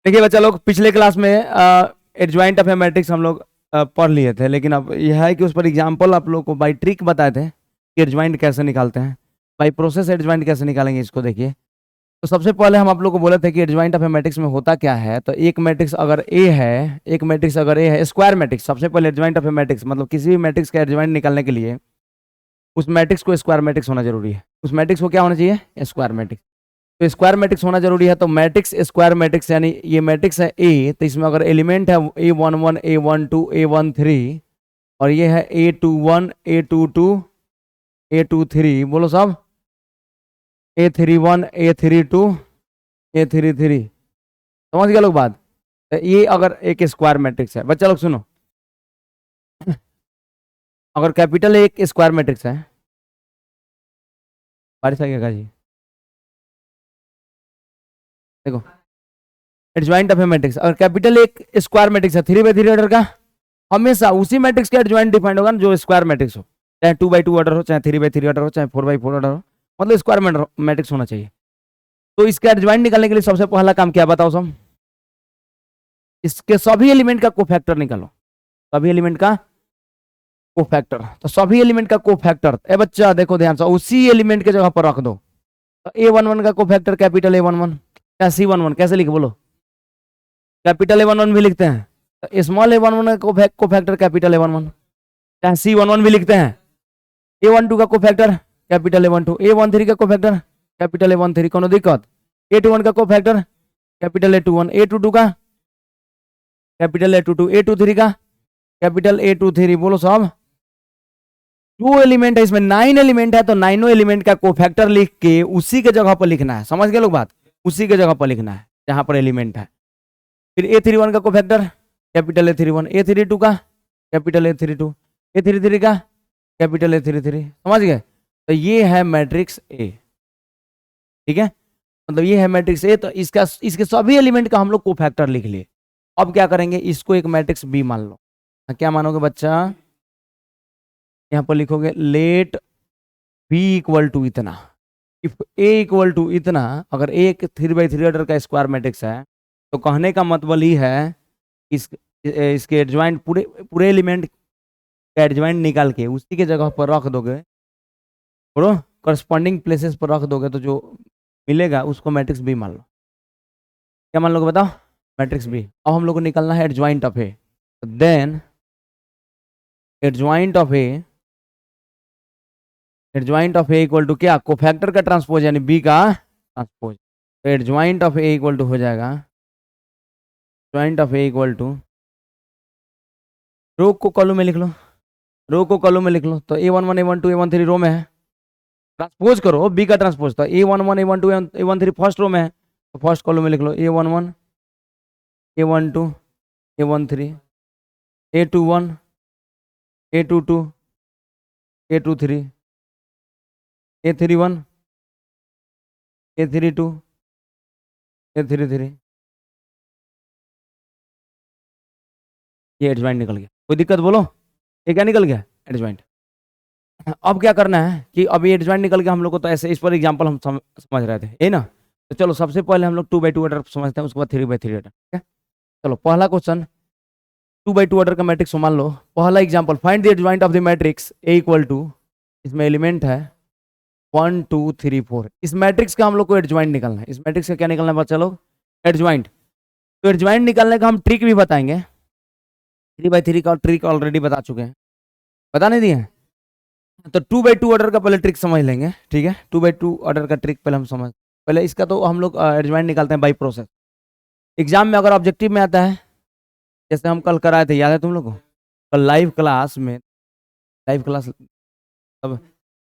देखिए बच्चा लोग, पिछले क्लास में एडजॉइंट ऑफ ए मैट्रिक्स हम लोग पढ़ लिए थे, लेकिन अब यह है कि उस पर एग्जाम्पल आप लोग को बाई ट्रिक बताए थे कि एडजॉइंट कैसे निकालते हैं, बाई प्रोसेस एडजॉइंट कैसे निकालेंगे इसको। देखिए, तो सबसे पहले हम आप लोग को बोले थे कि एडजॉइंट ऑफ ए मैट्रिक्स में होता क्या है। तो एक मैट्रिक्स अगर ए है, एक मैट्रिक्स अगर ए है, स्क्वायर मैट्रिक्स, सबसे पहले एडजॉइंट ऑफ ए मैट्रिक्स मतलब किसी भी मैट्रिक्स का एडजॉइंट निकालने के लिए उस मैट्रिक्स को स्क्वायर मैट्रिक्स होना जरूरी है। उस मैट्रिक्स को क्या होना चाहिए? Square matrix. तो स्क्वायर मैट्रिक्स होना जरूरी है। तो मैट्रिक्स स्क्वायर मैट्रिक्स यानी ये मैट्रिक्स है ए, तो इसमें अगर एलिमेंट है A11 A12 A13 और ये है A21 A22 A23, बोलो सब, A31 A32 A33, समझ गए लोग बात? तो ये अगर एक स्क्वायर मैट्रिक्स है, बच्चा लोग सुनो, अगर कैपिटल एक स्क्वायर मैट्रिक्स है, बारिश आ गया जी, देखो एडजॉइंट ऑफ ए मैट्रिक्स अगर कैपिटल एक स्क्वायर मैट्रिक्स है 3x3 ऑर्डर का, हमेशा उसी मैट्रिक्स का एडजॉइंट डिफाइंड होगा ना जो स्क्वायर मैट्रिक्स हो, चाहे 2x2 ऑर्डर हो, चाहे 3x3 ऑर्डर हो, चाहे 4x4 ऑर्डर हो, मतलब स्क्वायर मैट्रिक्स होना चाहिए। तो इसका एडजॉइंट निकालने के लिए सबसे पहला काम क्या बताओ सब? इसके सभी एलिमेंट का कोफैक्टर निकालो, सभी एलिमेंट का कोफैक्टर। तो सभी एलिमेंट का कोफैक्टर, ए बच्चा देखो ध्यान से, उसी एलिमेंट के जगह पर रख दो। तो A11 का कोफैक्टर कैपिटल A11 या C11 कैसे लिखे बोलो? कैपिटल A11 भी लिखते हैं, तो स्मॉल A11 का कोफैक्टर कैपिटल A11, चाहे C11 भी लिखते हैं। A12 का कोफैक्टर कैपिटल A12, A13 का कोफैक्टर कैपिटल A13, कोनो दिक्कत? A21 का कोफैक्टर कैपिटल A21, A22 का कैपिटल A22, A23 का कैपिटल A23, बोलो सब। जो एलिमेंट है इसमें 9 एलिमेंट है, तो 9 एलिमेंट का कोफैक्टर लिख के उसी के जगह पर लिखना है, समझ गए लोग बात? उसी के जगह पर लिखना है जहां पर एलिमेंट है। फिर A31 का कोफैक्टर कैपिटल A31, A32 का कैपिटल A32, A33 का कैपिटल A33, समझ गए? तो ये है मैट्रिक्स ए, ठीक है, मतलब ये है मैट्रिक्स ए। तो इसके सभी एलिमेंट का हम लोग कोफैक्टर लिख लिए। अब क्या करेंगे, इसको एक मैट्रिक्स बी मान लो। क्या मानोगे बच्चा? यहाँ पर लिखोगे लेट बी इक्वल टू इतना, इफ ए इक्वल टू इतना। अगर ए एक 3x3 ऑर्डर का स्क्वायर मैट्रिक्स है, तो कहने का मतलब ही है इसके एडजॉइंट पूरे पूरे एलिमेंट का एडजॉइंट निकाल के उसी के जगह पर रख दोगे, बोलो करस्पॉन्डिंग प्लेसेस पर रख दोगे, तो जो मिलेगा उसको मैट्रिक्स बी मान लो। क्या मान लोगे बताओ? Matrix B. अब हम लोग को निकालना है adjoint of A. Then adjoint of A, adjoint of A equal to क्या? कोफैक्टर का ट्रांसपोज यानी बी का ट्रांसपोज। तो adjoint of A equal to हो जाएगा, adjoint of A equal to, row को कॉलम में लिख लो, रो को कॉलम में लिख लो। तो A11 A12 A13 रो में है, ट्रांसपोज करो बी का ट्रांसपोज। तो A11 A12 A13 first row में है, तो फर्स्ट कॉलम में लिख लो A11 A12 A13 A21 A22 A23 A31 A32 A33। ये एडजॉइंट निकल गया, कोई दिक्कत बोलो? ये क्या निकल गया? एडजॉइंट। अब क्या करना है कि अभी एडजॉइंट निकल गया हम लोग को, तो ऐसे इस पर एग्जांपल हम समझ रहे थे, है ना? तो चलो सबसे पहले हम लोग 2x2 ऑर्डर समझते हैं, उसके बाद 3x3 ऑर्डर, ठीक है? चलो पहला क्वेश्चन 2x2 ऑर्डर का मैट्रिक्स मान लो। पहला example, find the adjoint of the matrix A equal to, इसमें एलिमेंट है 1 2 3 4। इस मैट्रिक्स का हम लोग को एडजॉइंट निकालना है। इस मैट्रिक्स का क्या निकालना है बच्चा लोग? एडजॉइंट। तो एडजॉइंट निकालने का हम ट्रिक भी बताएंगे, 3x3 का ट्रिक ऑलरेडी बता चुके हैं, बता नहीं दिए? तो 2x2 ऑर्डर का पहले ट्रिक समझ लेंगे, ठीक है? 2x2 ऑर्डर का ट्रिक पहले हम समझ, पहले इसका तो हम लोग एडजॉइंट निकालते हैं बाई प्रोसेस। एग्जाम में अगर ऑब्जेक्टिव में आता है, जैसे हम कल कराए थे, याद है तुम लोग को? कल लाइव क्लास में, लाइव क्लास अब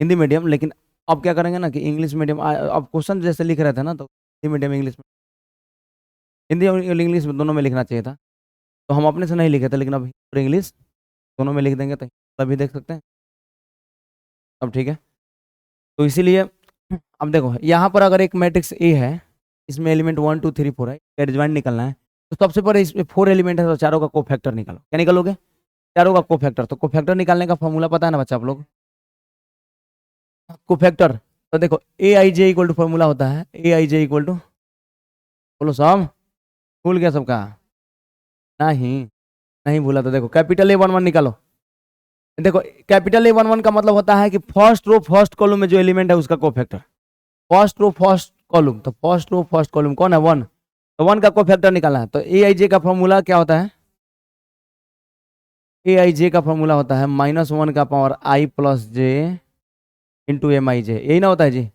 हिंदी मीडियम, लेकिन अब क्या करेंगे ना कि इंग्लिश मीडियम। अब क्वेश्चन जैसे लिख रहे थे ना, तो हिंदी मीडियम इंग्लिश में, हिंदी और इंग्लिश में दोनों में लिखना चाहिए था, तो हम अपने से नहीं लिखे थे, लेकिन अब हिंदी और इंग्लिश दोनों में लिख देंगे, तो तभी देख सकते हैं। अब ठीक है, तो इसीलिए अब देखो यहाँ पर अगर एक मैट्रिक्स ए है, इसमें एलिमेंट 1 2 3 4 है, एडजॉइंट निकलना है, तो सबसे पहले इसमें 4 एलिमेंट है, तो चारों का कोफैक्टर निकालो। क्या निकालोगे? चारों का कोफैक्टर। तो कोफैक्टर निकालने का फॉर्मूला पता है ना बच्चा आप लोग? कोफैक्टर, तो देखो ए आई जे इक्वल टू फॉर्मूला होता है, ए आई जे इक्वल टू, बोलो साहब, भूल गया सबका? नहीं नहीं भूला तो देखो कैपिटल A11 निकालो। देखो कैपिटल A11 का मतलब होता है कि फर्स्ट रो फर्स्ट कॉलम में जो एलिमेंट है उसका cofactor. First row first column, तो फर्स्ट रो फर्स्ट कॉलम कौन है? 1। तो 1 का कोफैक्टर निकालना है। तो AIJ का फॉर्मूला क्या होता है? AIJ का फॉर्मूला होता है -1 का power I plus J into MIJ। यही ना होता है जी?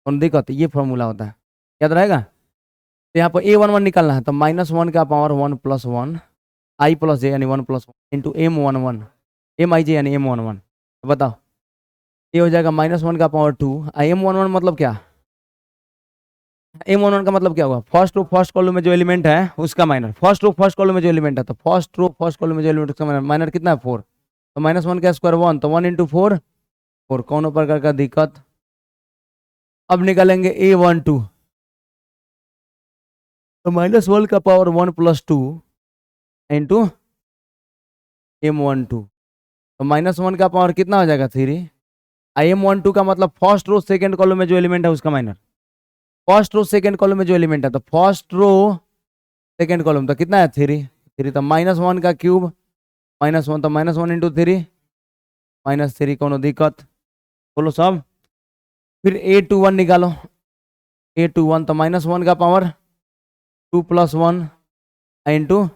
कौन दिक्कत? ये फॉर्मूला होता है, याद रहेगा। तो यहाँ पर A11 निकालना है, तो -1 का पावर 1 प्लस 1 I प्लस जे यानी 1 प्लस 1 इंटू M11 MIJ यानी M11। तो बताओ ये हो जाएगा -1 का पावर 2। M11 मतलब क्या? M11 का मतलब क्या होगा? फर्स्ट रो फर्स्ट कॉलम में जो एलिमेंट है उसका minor. First row first column में जो एलिमेंट है, तो फर्स्ट रो फर्स्ट कॉलम में जो एलिमेंट उसका माइनर। माइनर कितना है? 4। तो -1 का स्क्वायर 1, तो 1 इंटू 4 4। कौन प्रकार का दिक्कत? अब निकालेंगे A12, तो -1 का पावर 1 प्लस 2 इंटू M12। तो -1 का पावर कितना हो जाएगा? 3। M12 का मतलब फर्स्ट रो सेकंड कॉलम में जो एलिमेंट है उसका minor. First row second column में जो एलिमेंट है, तो फर्स्ट रो सेकंड कॉलम तो कितना है? 3। 3 तो -1 का क्यूब -1, तो -1 इंटू 3 -3। कोनो दिक्कत? बोलो सब। फिर A21 निकालो। A21 तो -1 का पावर 2 प्लस 1 इंटू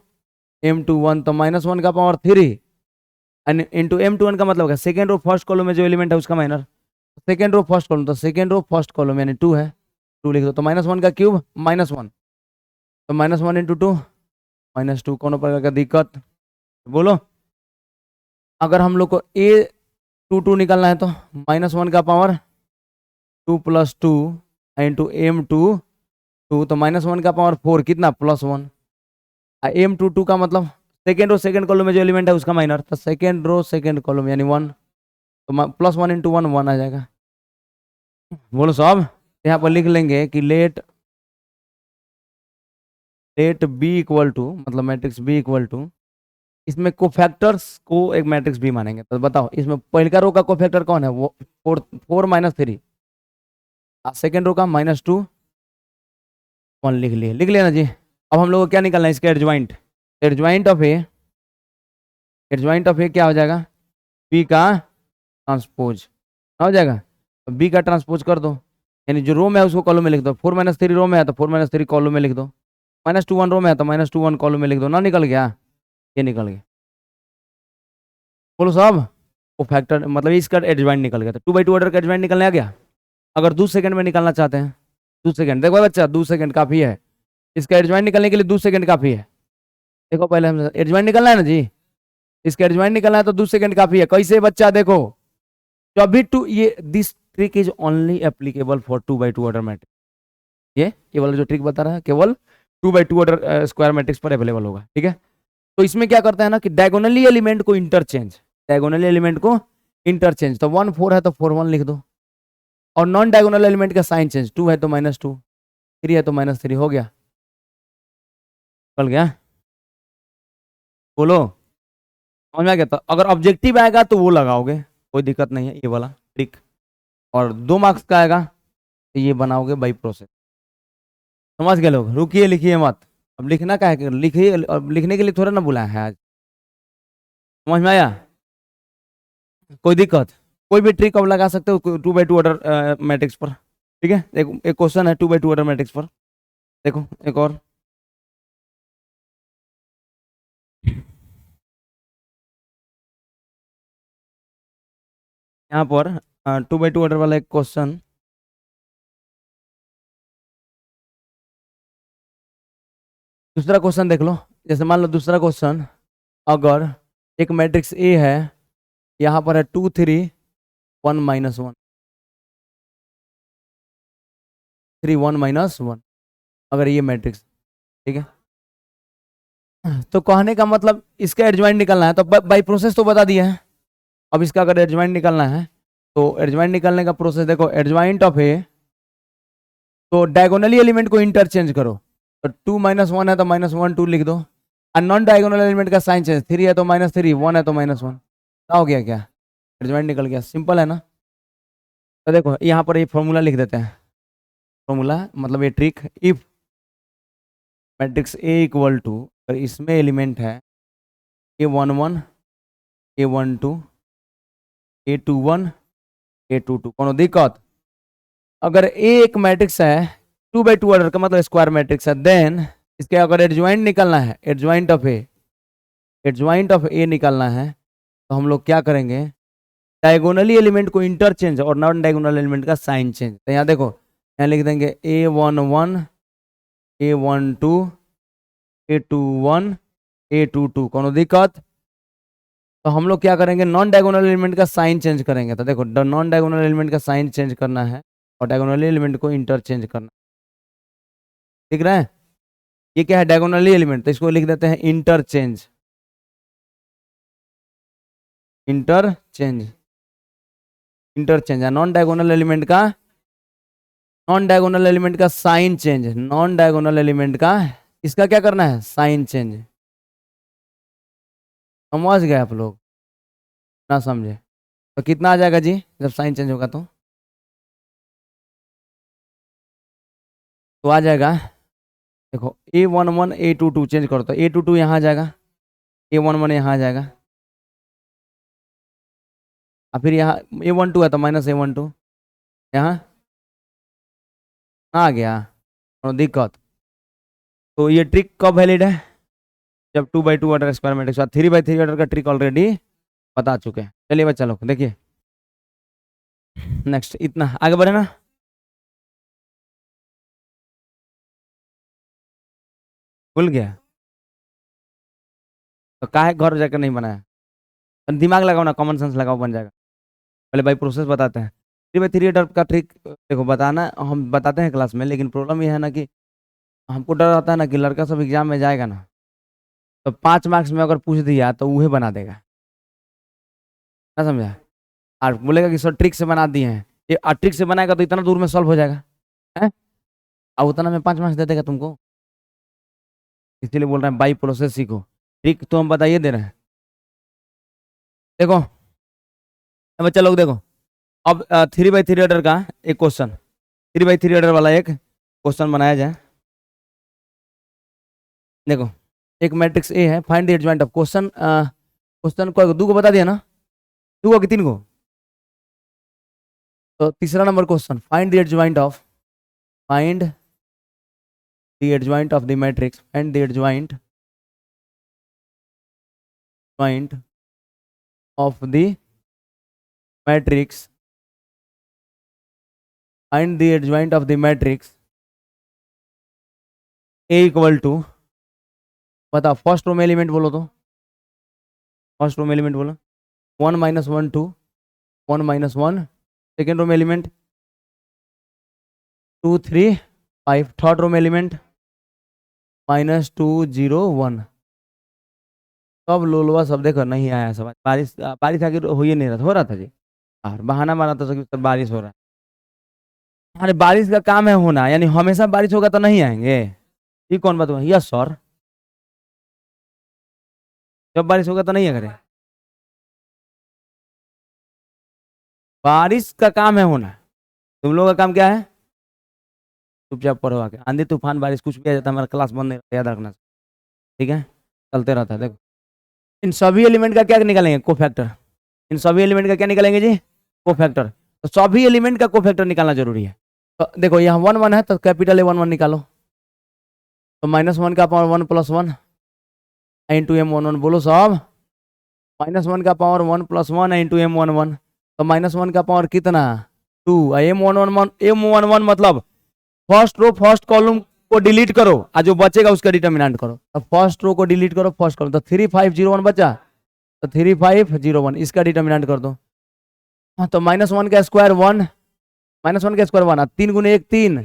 M21, तो -1 का पावर 3 इंटू M21 का मतलब क्या? सेकेंड रो फर्स्ट कॉलम में जो एलिमेंट है उसका minor. Second row first column, तो सेकेंड रो फर्स्ट कॉलम यानी 2 है, 2 लिख दो। तो -1 का क्यूब -1, तो -1 इंटू 2 -2। कोनो प्रकार का दिक्कत? बोलो। अगर हम लोग को A22 निकालना है, तो -1 का पावर 2 प्लस 2 इंटू M22, तो -1 का पावर 4 कितना? प्लस 1। M22 का मतलब सेकेंड रो सेकेंड कॉलम में जो एलिमेंट है उसका माइनर, तो सेकेंड रो सेकेंड कॉलम यानी 1, तो प्लस 1 इंटू 1 1 आ जाएगा। बोलो साहब। यहाँ पर लिख लेंगे कि लेट बी इक्वल टू, मतलब मैट्रिक्स बी इक्वल टू, इसमें कोफैक्टर्स को एक मैट्रिक्स बी मानेंगे। तो बताओ इसमें पहले का रो का कोफैक्टर कौन है? वो 4 -3। सेकेंड रो का -2 1 लिख लेना जी। अब हम लोग को क्या निकालना है? इसका एडजॉइंट। एडजॉइंट ऑफ ए क्या हो जाएगा? बी का ट्रांसपोज हो जाएगा। तो बी का ट्रांसपोज कर दो, यानी जो रो में है उसको कॉलम में लिख दो। 4 -3 रो में है तो 4 -3 कॉलम में लिख दो। -2 1 रो में है तो -2 1 कॉलम में लिख दो। ना निकल गया? ये निकल गया। बोलो साहब। वो फैक्टर मतलब इसका एडजॉइंट निकल गया। तो 2/2 ऑर्डर का एडजॉइंट निकलने आ गया। अगर 2 सेकंड में निकालना चाहते हैं, 2 सेकंड देखो बच्चा, 2 सेकंड काफ़ी है। इसका एडजॉइंट निकलने के लिए 2 सेकंड काफ़ी है। देखो पहले हम एडजॉइंट निकलना है ना जी, इसका एडजॉइंट निकलना है तो 2 सेकंड काफ़ी है। कैसे बच्चा? देखो जब भी टू, ये this trick is only applicable for 2/2 order matrix. ये वाला जो ट्रिक बता रहा है केवल 2/2 ऑर्डर स्क्वायर मैट्रिक्स पर अवेलेबल होगा, ठीक है। तो इसमें क्या करता है ना कि डायगोनली एलिमेंट को इंटरचेंज, तो 1 4 है तो 4 1 लिख दो। और नॉन डायगोनल एलिमेंट का साइन चेंज, 2 है तो -2, 3 है तो -3 हो गया। चल गया? बोलो समझ में आ गया? तो अगर ऑब्जेक्टिव आएगा तो वो लगाओगे, कोई दिक्कत नहीं है, ये वाला ट्रिक। और 2 मार्क्स का आएगा तो ये बनाओगे बाई प्रोसेस। समझ गए लोग? रुकिए लिखिए मत। अब लिखना क्या है? लिखिए। अब लिखने के लिए थोड़ा ना बुलाया है आज। समझ में आया? कोई दिक्कत? कोई भी ट्रिक अब लगा सकते हो 2/2 ऑर्डर मैट्रिक्स पर, ठीक है। एक क्वेश्चन है 2/2 ऑर्डर मैट्रिक्स पर। देखो एक और, यहाँ पर 2/2 ऑर्डर वाला एक क्वेश्चन। दूसरा क्वेश्चन देख लो। जैसे मान लो दूसरा क्वेश्चन, अगर एक मैट्रिक्स ए है, यहाँ पर है 2 3 1 -1 3 1 -1, अगर ये मैट्रिक्स, ठीक है। तो कहने का मतलब इसका एडजॉइंट निकालना है, तो बाई प्रोसेस तो बता दिया है। अब इसका अगर एडजॉइंट निकालना है तो एडजॉइंट निकालने का प्रोसेस देखो। एडजॉइंट ऑफ ए, तो डायगोनली एलिमेंट को इंटरचेंज करो। तो 2 -1 है तो -1 2 लिख दो। और नॉन डायगोनल एलिमेंट का साइन चेंज, 3 है तो -3, 1 है तो -1। क्या हो गया? क्या एडजॉइंट निकल गया? सिंपल है ना? तो देखो यहाँ पर ये फॉर्मूला लिख देते हैं। फॉर्मूला मतलब ये trick, if matrix A equal to, अगर इसमें एलिमेंट है A11 A12 A21 A22, कोनो दिक्कत? अगर ए एक मैट्रिक्स है 2x2 ऑर्डर का मतलब स्क्वायर मैट्रिक्स है, देन इसके अगर एडजॉइंट निकलना है, एडजॉइंट ऑफ ए निकालना है, तो हम लोग क्या करेंगे, डायगोनली एलिमेंट को इंटरचेंज और नॉन डायगोनल एलिमेंट का साइन चेंज। तो यहाँ देखो, यहाँ लिख देंगे A11 A12 A21 A22, कोनो दिक्कत? तो हम लोग क्या करेंगे, नॉन डायगोनल एलिमेंट का साइन चेंज करेंगे। तो देखो, नॉन डायगोनल एलिमेंट का साइन चेंज करना है और डायगोनली एलिमेंट को इंटरचेंज करना, ठीक रहा है? ये क्या है, डायगोनली एलिमेंट, तो इसको लिख देते हैं इंटरचेंज, इंटरचेंज है नॉन डायगोनल एलिमेंट का sign change, non diagonal element का इसका क्या करना है, साइन चेंज। समझ गए आप लोग? ना समझे तो कितना आ जाएगा जी जब साइन चेंज होगा? तो आ जाएगा, देखो A11 A22 चेंज करो तो A22 यहाँ आ जाएगा, A11 यहाँ आ जाएगा, और फिर यहाँ A12 है तो माइनस A12 यहाँ आ गया, और दिक्कत? तो ये ट्रिक कब वैलिड है, जब 2x2 order square matrix, 3x3 order का ट्रिक ऑलरेडी बता चुके हैं। चलिए बच्चा लोग देखिए, नेक्स्ट इतना आगे बढ़े ना, भूल गया तो काहे घर जाकर नहीं बनाया? दिमाग लगाओ ना, कॉमन सेंस लगाओ, बन जाएगा। पहले भाई प्रोसेस बताते हैं। 3x3 ऑर्डर का ट्रिक देखो बताना हम बताते हैं क्लास में, लेकिन प्रॉब्लम ये है ना कि हमको डर आता है ना कि लड़का सब एग्जाम में जाएगा ना, तो 5 मार्क्स में अगर पूछ दिया तो वह बना देगा, ना समझा? और बोलेगा कि सर ट्रिक से बना दिए हैं, ये ट्रिक से बनाएगा तो इतना दूर में सॉल्व हो जाएगा है, और उतना में 5 मार्क्स दे देगा तुमको। इसीलिए बोल रहे हैं बाई प्रोसेस सीखो, ट्रिक तो हम बताइए दे रहे हैं। देखो बच्चा लोग देखो, अब 3x3 ऑर्डर का एक क्वेश्चन, 3x3 ऑर्डर वाला एक क्वेश्चन बनाया जाए। देखो एक मैट्रिक्स ए है, find the adjoint of, question को 2 को बता दिया ना, 2 को कि 3 को? तो तीसरा number question, find the adjoint of, find the adjoint of the matrix, find the adjoint of the matrix, find the adjoint of the matrix A equal to, बताओ फर्स्ट रो में एलिमेंट बोलो, तो फर्स्ट रो में element बोलो 1 -1 2 1 -1, second row में element 2 3 5, third row में element -2 0 1। सब लोलवा सब देखो नहीं आया समझ, बारिश बारिश आगे हो ही नहीं रहा था, हो रहा था जी, और बहाना मारा था सर बारिश हो रहा है। अरे बारिश का काम है होना, यानी हमेशा बारिश होगा तो नहीं आएंगे, ये कौन बात हुआ? यस सर, जब बारिश होगा तो नहीं है, करे बारिश का काम है होना, तुम लोगों का काम क्या है? चुपचाप पढ़ो आके, आंधी तूफान बारिश कुछ भी आ जाता है, हमारा क्लास बंद नहीं रहता, याद रखना, ठीक है? चलते रहता है। देखो इन सभी एलिमेंट का क्या निकालेंगे, कोफैक्टर, इन सभी एलिमेंट का क्या निकालेंगे जी, कोफैक्टर। तो सभी एलिमेंट का कोफैक्टर निकालना जरूरी है। तो देखो यहाँ 1 1 है तो कैपिटल A11 निकालो, तो -1 का पावर 1 + 1 इंटू M11 बोलो सब, -1 का पावर 1 + 1 इंटू M11, तो -1 का पावर कितना 2, M11 मतलब फर्स्ट रो फर्स्ट कॉलम को डिलीट करो और जो बचेगा उसका डिटर्मिनेंट करो। तो फर्स्ट रो को डिलीट करो, फर्स्ट कॉलम, तो 3501 बचा, तो 3501 इसका डिटर्मिनेंट कर दो। हाँ तो -1 का स्क्वायर 1, -1 का स्क्वायर 1, 3 × 1 3,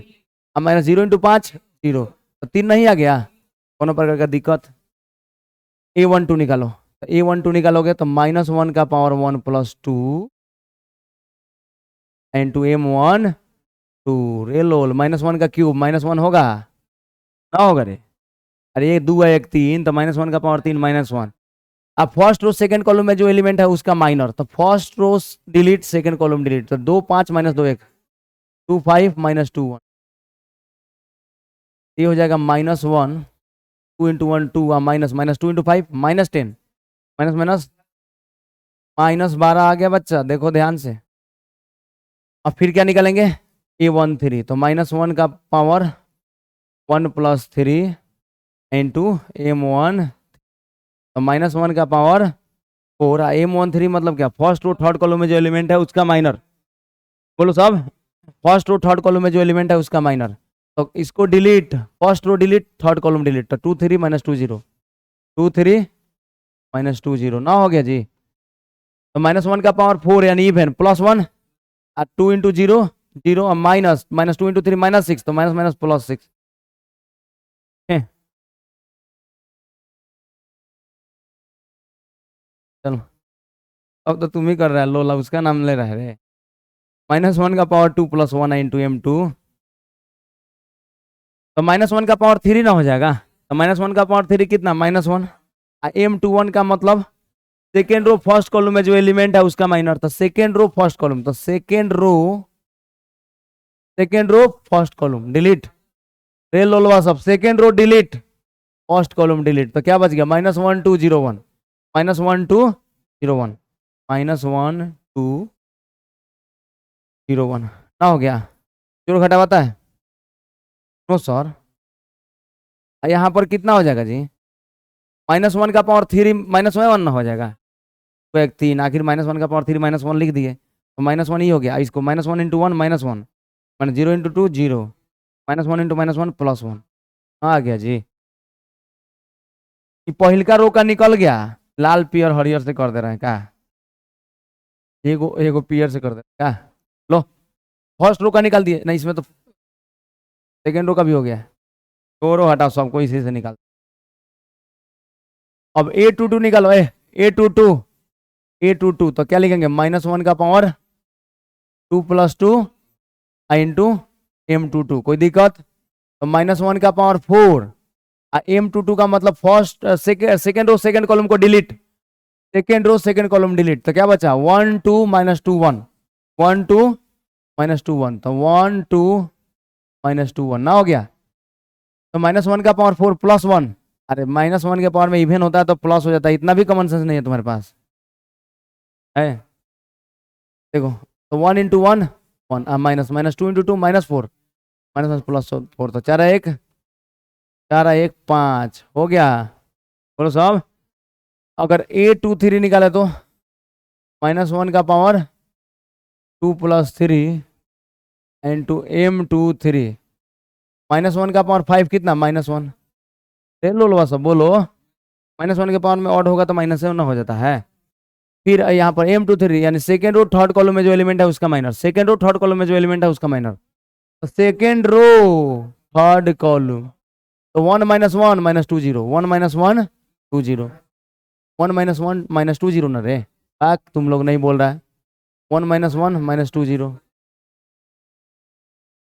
और -0 × 5 0, तो 3 नहीं आ गया, कोनो प्रकार का दिक्कत? A12 निकालो, तो A12 निकालोगे तो -1 का पावर 1 + 2 इंटू M12 रेलोल, -1 का क्यूब -1 होगा ना, होगा रे? अरे ये 2 है 1 3, तो -1 का पावर 3 -1। अब फर्स्ट रो सेकंड कॉलम में जो एलिमेंट है उसका माइनर, तो first row delete, second column delete, तो 2 5 -2 1 2 5 -2 1, ये हो जाएगा -1 2 into 1 2, minus minus 2 into 5 minus 10, minus minus minus 12 आ गया बच्चा, देखो ध्यान से। अब फिर क्या निकालेंगे, A13, तो -1 का पावर 1 + 3 इंटू M1, तो -1 का पावर 4। M13 मतलब क्या, फर्स्ट रो थर्ड कॉलम में जो एलिमेंट है उसका माइनर, बोलो सब, फर्स्ट रो थर्ड कॉलम में जो एलिमेंट है उसका माइनर। तो इसको delete, first row delete, third column delete, तो 2 3 -2 0, 2 3 -2 0 ना, हो गया जी। तो -1 का पावर 4 यानी even, +1, 2 into 0 0, minus minus 2 into 3 -6, तो माइनस माइनस +6। चलो, अब तो तुम ही कर रहे हो, लोला उसका नाम ले रहे रे। -1 का पावर 2 + 1 इंटू M2, तो -1 का पावर 3 ना हो जाएगा, तो -1 का पावर 3 कितना, -1। M21 का मतलब सेकेंड रो फर्स्ट कॉलम में जो एलिमेंट है उसका माइनर, तो सेकेंड रो फर्स्ट कॉलम, तो second row first column delete, रे लोलवा सब, second row delete, first column delete, तो क्या बच गया, -1 2 0 1, -1 2 0 1, -1 2 0 1 ना, हो गया। जोड़ घटा पता है, नो सर, यहाँ पर कितना हो जाएगा जी, -1 का पावर 3 -1 ना हो जाएगा, तो 1 3, आखिर -1 का पावर 3 -1 लिख दिए, तो -1 ही हो गया। इसको -1 इंटू 1 -1, मैंने 0 इंटू 2 0, -1 इंटू -1 +1, आ गया जी। ये पहिलका रो का निकल गया, लाल पियर हरियर से कर दे रहे हैं क्या, एगो एगो पियर से कर दे रहे हैं क्या, लो फर्स्ट रो का निकाल दिए, नहीं इसमें तो सेकेंड रो का भी हो गया, दो रो हटाओ, सबको इसी से निकाल। अब A22 निकालो, A22, A22 तो क्या लिखेंगे, -1 का पावर 2 + 2 इंटू M22, कोई दिक्कत, तो -1 का पावर 4, M22 का मतलब first second row second column को delete, second row second column delete, तो क्या बचा 1 2 -2 1, 1 2 -2 1, तो 1 2 -2 1 ना, हो गया। तो -1 का पावर 4 +1, अरे -1 के पावर में इवन होता है तो प्लस हो जाता है, इतना भी कॉमन सेंस नहीं है तुम्हारे पास है, देखो, तो 1 into 1 1, minus minus 2 into 2 -4, minus +4, तो 4 1 4 1 5 हो गया, बोलो साहब। अगर A23 निकाले तो -1 का पावर 2 + 3 इंटू M23, -1 का पावर 5 कितना, -1, लो लो सब बोलो, -1 के पावर में ऑड होगा तो माइनस ना हो जाता है। फिर यहाँ पर M23 यानी सेकेंड रो थर्ड कॉलम में जो एलिमेंट है उसका minor, second row third column में जो एलिमेंट है उसका माइनर, तो सेकेंड रो थर्ड कॉलम, तो 1 - 1 -2 0, 1 - 1 2 0, 1 - 1 -2 0 ना रे, तुम लोग नहीं बोल रहा है, 1 - 1 -2 0,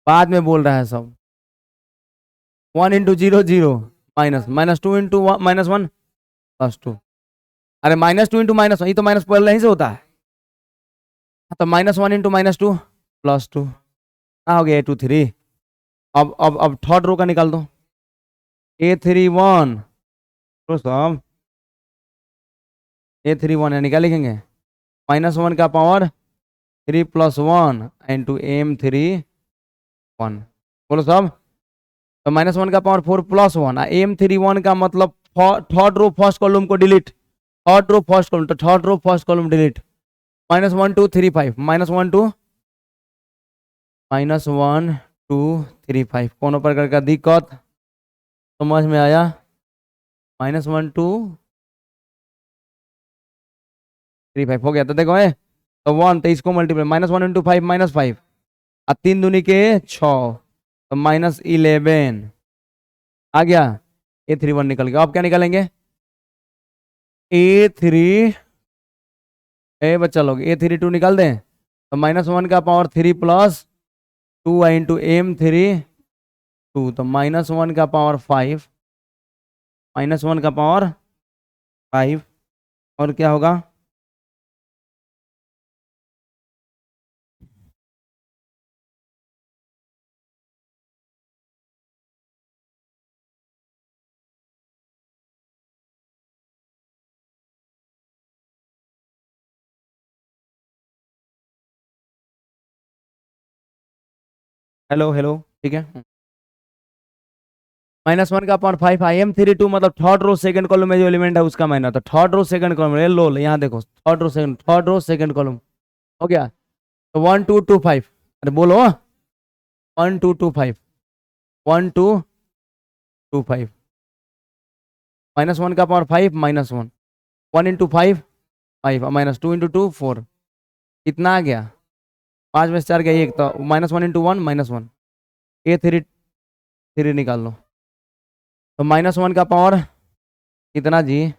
बाद में बोल रहा है सब, 1 इंटू 0 0, -2 इंटू -1 +2, अरे -2 इंटू -1, ये तो माइनस पहले ही से होता है, तो -1 इंटू -2 +2, हो गया A23। अब थर्ड रो का निकाल दो, A31, तो सब A31 यानी क्या लिखेंगे, -1 का पावर 3 + 1 इंटू M31, बोलो सब, तो -1 का पावर 4 + 1, M31 का मतलब थर्ड रो फर्स्ट कॉलम को delete, third row first column, तो third row first column delete, -1 2 3 5, -1 2 -1 2 3 5, कोनो प्रकार का दिक्कत समझ में आया, -1 2 3 5 हो गया, तो देखो है, तो 1, तो इसको मल्टीप्लाई, -1 इंटू 5 -5, और 3 दूनी के 6, तो -11 आ गया, A31 निकल गया। अब क्या निकालेंगे, A3, बच्चा लोग A32 निकाल दें, तो -1 का पावर 3 + 2 इंटू M32, तो -1 का पावर 5, -1 का पावर 5, और क्या होगा, हेलो हेलो, ठीक है। -1 का पावर 5 Im32 मतलब थर्ड रो सेकंड कॉलम में जो एलिमेंट है उसका माइनर, तो थर्ड रो सेकंड कॉलम, ये लो यहाँ देखो, थर्ड रो सेकंड कॉलम हो गया। तो 1225, अरे बोलो, 1225, 1225, -1 का पावर 5 -1, 1 इंटू 5 5, -2 इंटू 2 4, कितना आ गया, 5 में से 4 गया 1, तो -1 इंटू 1 -1, ये थ्री थ्री निकाल लो। तो -1 का पावर कितना जी,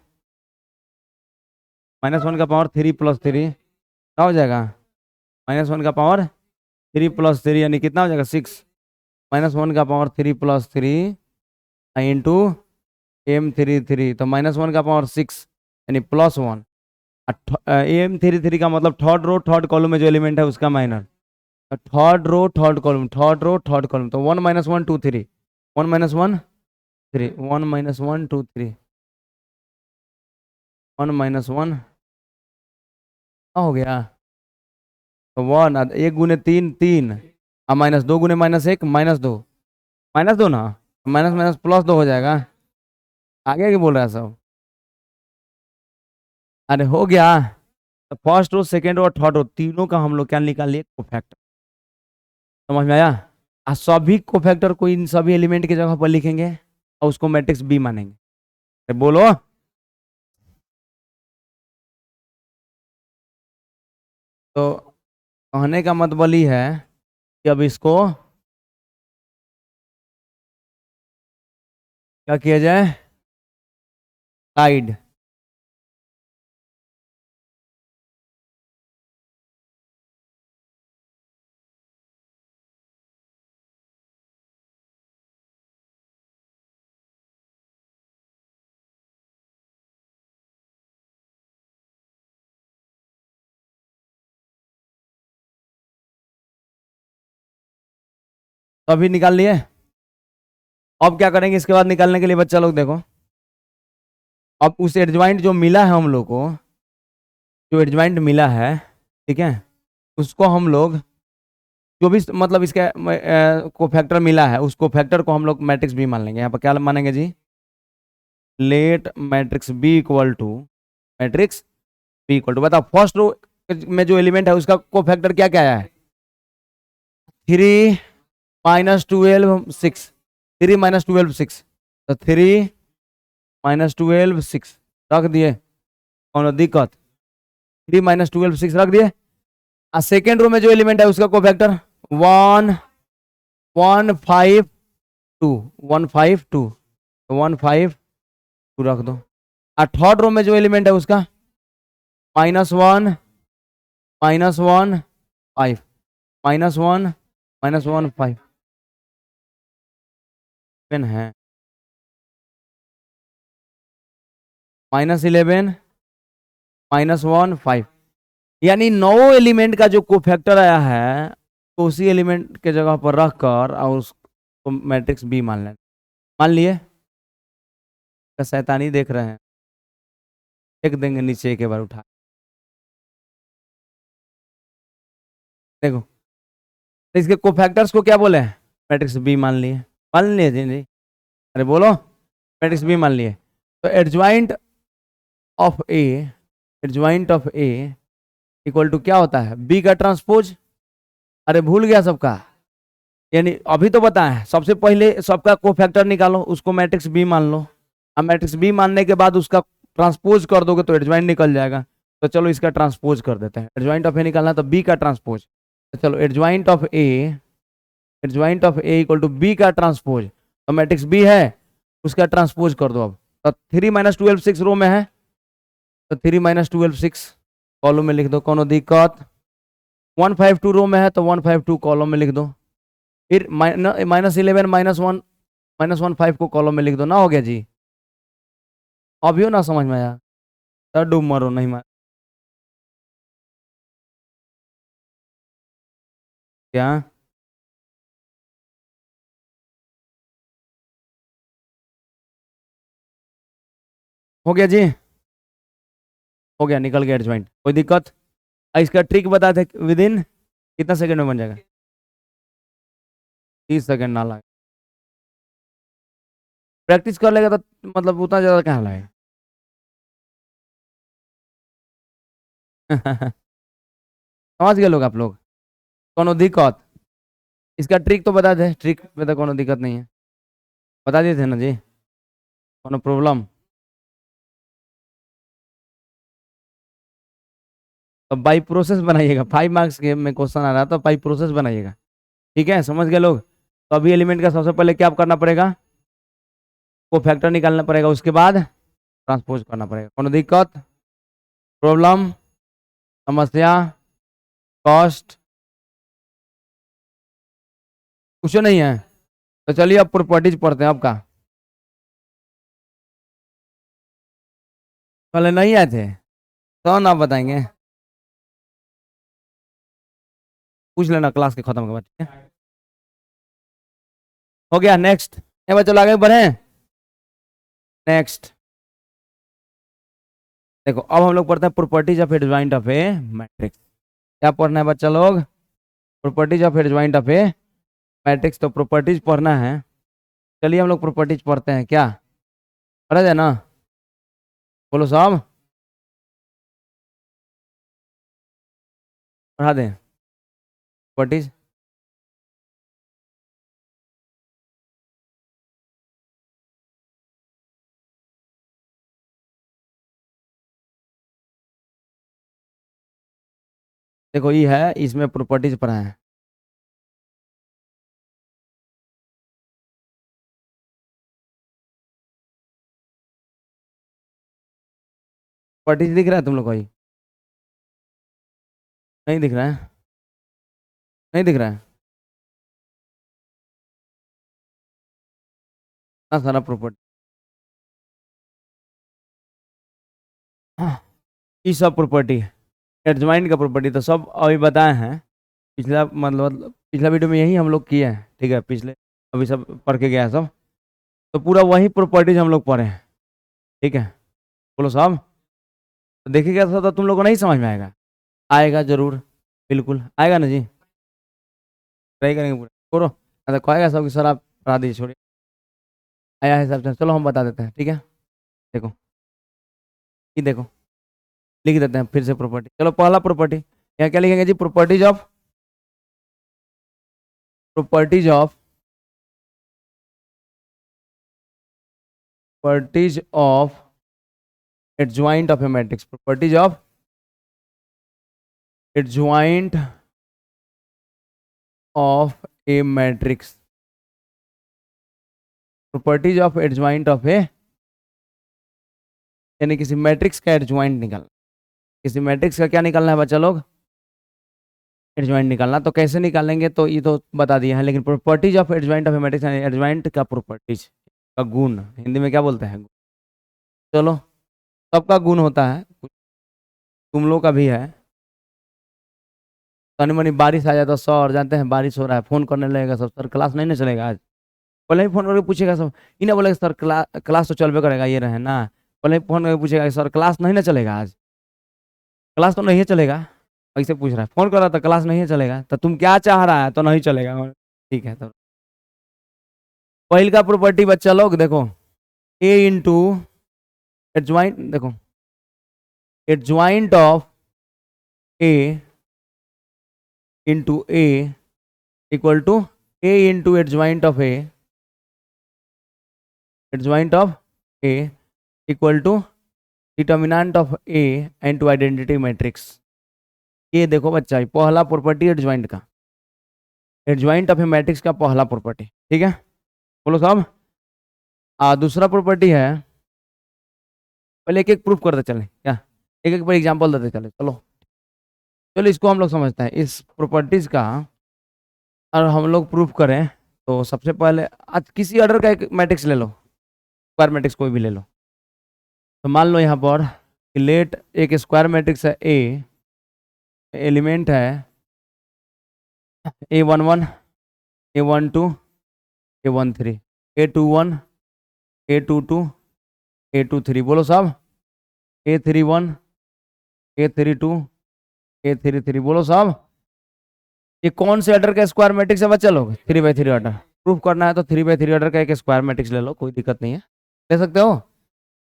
-1 का पावर 3 + 3 क्या हो जाएगा, -1 का पावर 3 + 3 यानी कितना हो जाएगा 6, -1 का पावर 3 + 3 इंटू M33, तो -1 का पावर 6 यानी +1। M33 का मतलब थर्ड रो थर्ड कॉलम में जो एलिमेंट है उसका minor, third row third column, third row third column, तो 1 -1 2 3, 1 -1 3, 1 -1 2 3, 1 -1 हो गया, तो 1 1 गुने 3 3, अब -2 गुने -1 -2, -2 ना, माइनस माइनस +2 हो जाएगा, आगे क्या बोल रहा है सब, अरे हो गया। तो फर्स्ट रो सेकेंड रो और थर्ड रो तीनों का हम लोग क्या निकाल लिए, कोफैक्टर, समझ में आया। सभी कोफैक्टर को इन सभी एलिमेंट की जगह पर लिखेंगे और उसको मैट्रिक्स बी मानेंगे, अरे बोलो। तो कहने का मतलब ही है कि अब इसको क्या किया जाए, साइड, तो अभी निकाल लिए। अब क्या करेंगे इसके बाद निकालने के लिए, बच्चा लोग देखो, अब उस एडजॉइंट जो मिला है हम लोग को, जो एडजॉइंट मिला है, ठीक है, उसको हम लोग जो भी मतलब इसका कोफैक्टर मिला है उस कोफैक्टर को हम लोग मैट्रिक्स बी मान लेंगे। यहाँ पर क्या मानेंगे जी, let matrix B equal to, matrix B equal to, बताओ फर्स्ट रो में जो एलिमेंट है उसका कोफैक्टर क्या क्या है, 3 -12 6, 3 -12 6, तो 3 -12 6 रख दिए, कौन दिक्कत, 3 -12 6 रख दिए। सेकेंड रो में जो एलिमेंट है उसका कोफैक्टर 1 1 5 2, 1 5 2, 1 5 2 रख दो। और थर्ड रो में जो एलिमेंट है उसका -1 -1 5, -1 -1 5 है, -11 -1 5, यानी 9 एलिमेंट का जो कोफैक्टर आया है तो उसी एलिमेंट के जगह पर रखकर और उसको मैट्रिक्स बी मान लें, मान लिए। शैतानी देख रहे हैं, फेंक देंगे नीचे एक बार उठा, देखो, तो इसके कोफैक्टर्स को क्या बोले, मैट्रिक्स बी मान लिए जी जी, अरे बोलो, मैट्रिक्स बी मान लिए। तो adjoint of A, adjoint of A equal to क्या होता है, बी का ट्रांसपोज, अरे भूल गया सबका, यानी अभी तो बताएं, सबसे पहले सबका कोफैक्टर निकालो उसको मैट्रिक्स बी मान लो, अब मैट्रिक्स बी मानने के बाद उसका ट्रांसपोज कर दोगे तो एडजॉइंट निकल जाएगा। तो चलो इसका ट्रांसपोज कर देते हैं, एडजॉइंट ऑफ ए निकालना तो बी का ट्रांसपोज, तो चलो adjoint of A, adjoint of A equal to B का ट्रांसपोज, तो मैट्रिक्स बी है उसका ट्रांसपोज कर दो। अब तो 3 -12 6 रो में है, तो 3 -12 6 कॉलम में लिख दो, कौन दिक्कत, 152 रो में है तो 152 कॉलम में लिख दो, फिर -11 -1 -1 5 को कॉलम में लिख दो ना, हो गया जी। अभी हो ना समझ में आया, तो डूब मरो नहीं मार, क्या हो गया जी, हो गया, निकल गया एडजॉइंट, कोई दिक्कत। इसका ट्रिक बता थे, विद इन कितना सेकंड में बन जाएगा, 30 सेकंड ना लगे, प्रैक्टिस कर लेगा तो मतलब उतना ज़्यादा कहाँ लगेगा। समझ गए लोग आप लोग, कोनो दिक्कत? इसका ट्रिक तो बता दे, ट्रिक में तो कोनो दिक्कत नहीं है, बता दिए थे ना जी, कोनो प्रॉब्लम? तो बाई प्रोसेस बनाइएगा, 5 मार्क्स के में क्वेश्चन आ रहा था, बाई प्रोसेस बनाइएगा, ठीक है, समझ गए लोग। तो अभी एलिमेंट का सबसे पहले क्या करना पड़ेगा, को फैक्टर निकालना पड़ेगा, उसके बाद ट्रांसपोज करना पड़ेगा। कोनो दिक्कत, प्रॉब्लम, समस्या, कॉस्ट, कुछ नहीं है? तो चलिए अब प्रॉपर्टीज पढ़ते हैं आपका। पहले नहीं आए थे तो ना बताएंगे, पूछ लेना क्लास के खत्म के बाद, ठीक है? हो गया, नेक्स्ट। ये बच्चों आगे बढ़े, नेक्स्ट। देखो अब हम लोग पढ़ते हैं properties of adjoint of A matrix. क्या पढ़ना है बच्चा लोग, properties of adjoint of A matrix. तो प्रॉपर्टीज पढ़ना है, चलिए हम लोग प्रॉपर्टीज पढ़ते हैं, क्या पढ़ा जाए ना, बोलो साहब, पढ़ा दें प्रॉपर्टीज। देखो ये है, इसमें प्रॉपर्टीज पढ़ा है, प्रॉपर्टीज दिख रहा है तुम लोग को? ये नहीं दिख रहा है, नहीं दिख रहा है ना सारा प्रॉपर्टी। ये सब प्रॉपर्टी, एडजॉइंट का प्रॉपर्टी तो सब अभी बताए हैं, पिछला मतलब पिछला वीडियो में यही हम लोग किए हैं, ठीक है, पिछले अभी सब पढ़ के गया है सब, तो पूरा वही प्रॉपर्टीज हम लोग पढ़े हैं, ठीक है, बोलो साहब। तो देखिएगा तो तुम लोग को नहीं समझ में आएगा, आएगा जरूर, बिल्कुल आएगा ना जी, ट्राई करेंगे पूरा, छोड़ो तो कहेगा सब कि सर आप पढ़ा दीजिए, छोड़िए, आया है सब, चलो हम बता देते हैं, ठीक है। देखो ये देखो, लिख देते हैं फिर से प्रॉपर्टी। चलो पहला प्रॉपर्टी, यहाँ क्या लिखेंगे जी, properties of properties of adjoint of A matrix, properties of adjoint of A matrix, properties of adjoint of A, यानी किसी मैट्रिक्स का एडजॉइंट निकालना, किसी मैट्रिक्स का क्या निकालना है बच्चा लोग, एडजॉइंट निकालना। तो कैसे निकालेंगे तो ये तो बता दिया है, लेकिन properties of adjoint of A matrix, adjoint का प्रॉपर्टीज का गुण, हिंदी में क्या बोलते हैं, चलो सबका गुण होता है, तुम लोग का भी है। तनी मनी बारिश आ जाए तो सर जानते हैं बारिश हो रहा है, फोन करने लगेगा सब, सर क्लास नहीं ना चलेगा आज, पहले ही फोन करके पूछेगा सब, इन्हें बोलेगा सर क्लास तो चलबे करेगा, ये रहे ना, पहले ही फोन करके पूछेगा सर क्लास नहीं ना चलेगा आज, क्लास तो नहीं चलेगा, ऐसे पूछ रहा है, फोन कर रहा था क्लास नहीं चलेगा, तो तुम क्या चाह रहा है, तो नहीं चलेगा, ठीक है। तो पहल का प्रॉपर्टी बच्चा लोग देखो, ए इंटू एडजॉइंट, देखो adjoint of A into A equal to A into adjoint of A, adjoint of A equal to determinant of A and to identity matrix. ये देखो बच्चा, पहला प्रॉपर्टी एडजॉइंट का, एडजॉइंट ऑफ ए मैट्रिक्स का पहला property, ठीक है, बोलो साहब। दूसरा प्रॉपर्टी है, पहले एक एक प्रूफ करते चले, क्या एक एक पर एग्जांपल देते चले, चलो चलो इसको हम लोग समझते हैं, इस प्रॉपर्टीज का और हम लोग प्रूफ करें। तो सबसे पहले आज किसी ऑर्डर का एक मैट्रिक्स ले लो, स्क्वायर मैट्रिक्स कोई भी ले लो, तो मान लो यहाँ पर लेट एक स्क्वायर मैट्रिक्स है ए, एलिमेंट है A11, A12, A13, A21, A22, A23, बोलो साहब, A31, A32, A33, बोलो साहब, ये कौन से ऑर्डर का स्क्वायर मैट्रिक्स है बच्चा लोग? 3/3 ऑर्डर। प्रूफ करना है तो 3/3 ऑर्डर का एक स्क्वायर मैट्रिक्स ले लो, कोई दिक्कत नहीं है, ले सकते हो।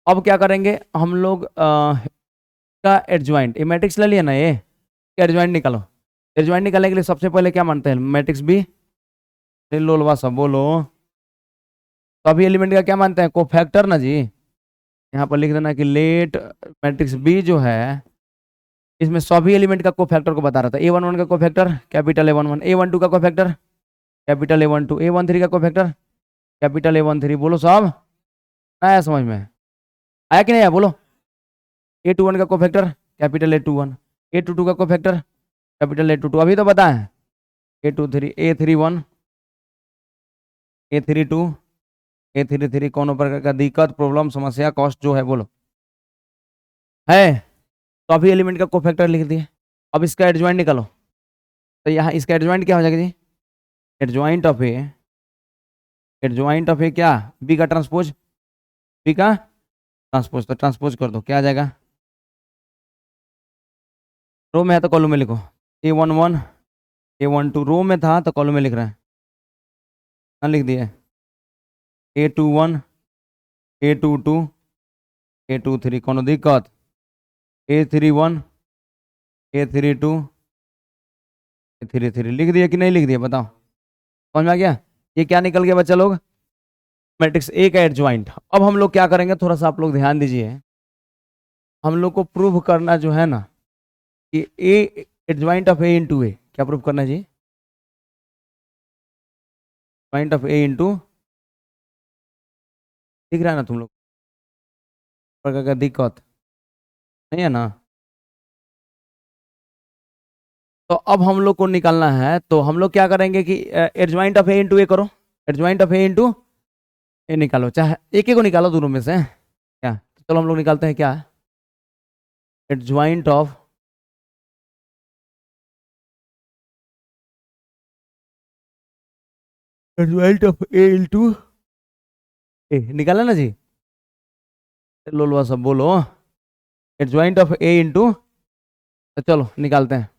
अब क्या करेंगे हम लोग का एडजॉइंट, ये मैट्रिक्स ले लिया ना, ये एडजॉइंट निकालो। एडजॉइंट निकालने के लिए सबसे पहले क्या मानते हैं? Matrix B. लोलवा सब बोलो। तो अभी एलिमेंट का क्या मानते हैं? कोफैक्टर ना जी। यहाँ पर लिख देना कि लेट मैट्रिक्स बी जो है इसमें सभी एलिमेंट का कोफैक्टर को बता रहा था। A11 का कोफैक्टर कैपिटल A11, A12 का कोफैक्टर कैपिटल A12, A13 का कोफैक्टर कैपिटल A13। बोलो साहब, आया समझ में? आया कि नहीं आया बोलो? A21 का कोफैक्टर कैपिटल A21, A22 का कोफैक्टर कैपिटल A22। अभी तो बताएं A23, A31, A32, A33। कौन प्रकार का दिक्कत, प्रॉब्लम, समस्या, कॉस्ट जो है बोलो है? तो अभी एलिमेंट का कोफैक्टर लिख दिए। अब इसका एडजॉइंट निकालो। तो यहाँ इसका एडजॉइंट क्या हो जाएगा जी? Adjoint of A, adjoint of A क्या? बी का ट्रांसपोज, बी का ट्रांसपोज। तो ट्रांसपोज कर दो, क्या आ जाएगा? रो में है तो कॉलम में लिखो। A11, A12 रो में था तो कॉलम में लिख रहा है ना, लिख दिए। A21, A22, A23। कौन दिक्कत? A31, A32, A33 लिख दिया कि नहीं लिख दिया बताओ? समझ में आ गया? ये क्या निकल गया बच्चा लोग? मैट्रिक्स ए का एडजॉइंट। अब हम लोग क्या करेंगे, थोड़ा सा आप लोग ध्यान दीजिए। हम लोग को प्रूव करना जो है ना कि A adjoint of A into A, क्या प्रूव करना है जी? पॉइंट ऑफ ए इंटू, दिख रहा है ना तुम लोग? प्रकार का दिक्कत नहीं है ना? तो अब हम लोग को निकालना है, तो हम लोग क्या करेंगे कि एडजॉइंट ऑफ ए इंटू ए करो। एडजॉइंट ऑफ ए इंटू ए निकालो, चाहे एक ही को निकालो दोनों में से, क्या? तो चलो हम लोग निकालते हैं क्या? एडजॉइंट ऑफ ए इंटू ए निकाला ना जी? लो सब बोलो। एडजॉइंट ऑफ ए इंटू, तो चलो निकालते हैं।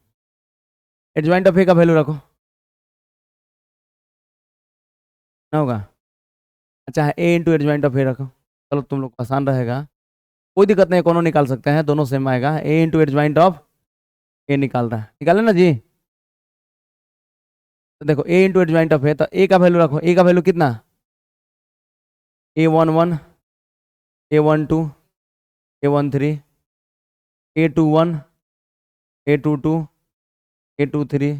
एडजॉइंट ऑफ ए का वैल्यू रखो ना, होगा? अच्छा है, ए इंटू एडजॉइंट ऑफ ए रखो। चलो तुम लोग को आसान रहेगा, कोई दिक्कत नहीं, कोनो निकाल सकते हैं, दोनों सेम आएगा। ए इंटू एडजॉइंट ऑफ ए निकाल रहा है, निकाले ना जी? तो देखो A into adjoint of A, तो ए का वैल्यू रखो। ए का वैल्यू कितना? A11, A12, A13, A21, A22, A23,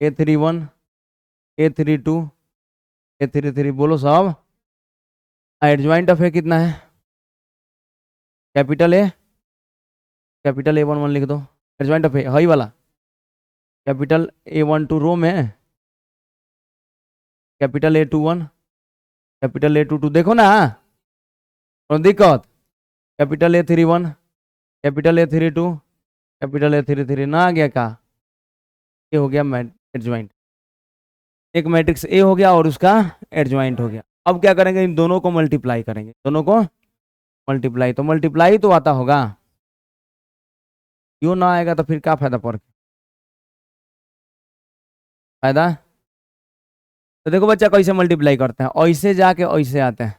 A31, A32, A33। बोलो साहब, एडजॉइंट ऑफ ए कितना है? कैपिटल ए, कैपिटल A11 लिख दो। एडजॉइंट ऑफ ए हाई वाला कैपिटल A12 रो में, कैपिटल A21, कैपिटल A22। देखो ना कौन दिक्कत? Capital A31, capital A32, capital A33। ना आ गया का? ये हो गया एडजॉइंट। एक मैट्रिक्स ए हो गया और उसका एडजॉइंट हो गया। अब क्या करेंगे, इन दोनों को मल्टीप्लाई करेंगे, दोनों को मल्टीप्लाई। तो मल्टीप्लाई तो आता होगा, क्यों ना आएगा? तो फिर क्या फायदा पड़ के? फायदा? तो देखो बच्चा कैसे मल्टीप्लाई करते हैं, ऐसे जाके ऐसे आते हैं,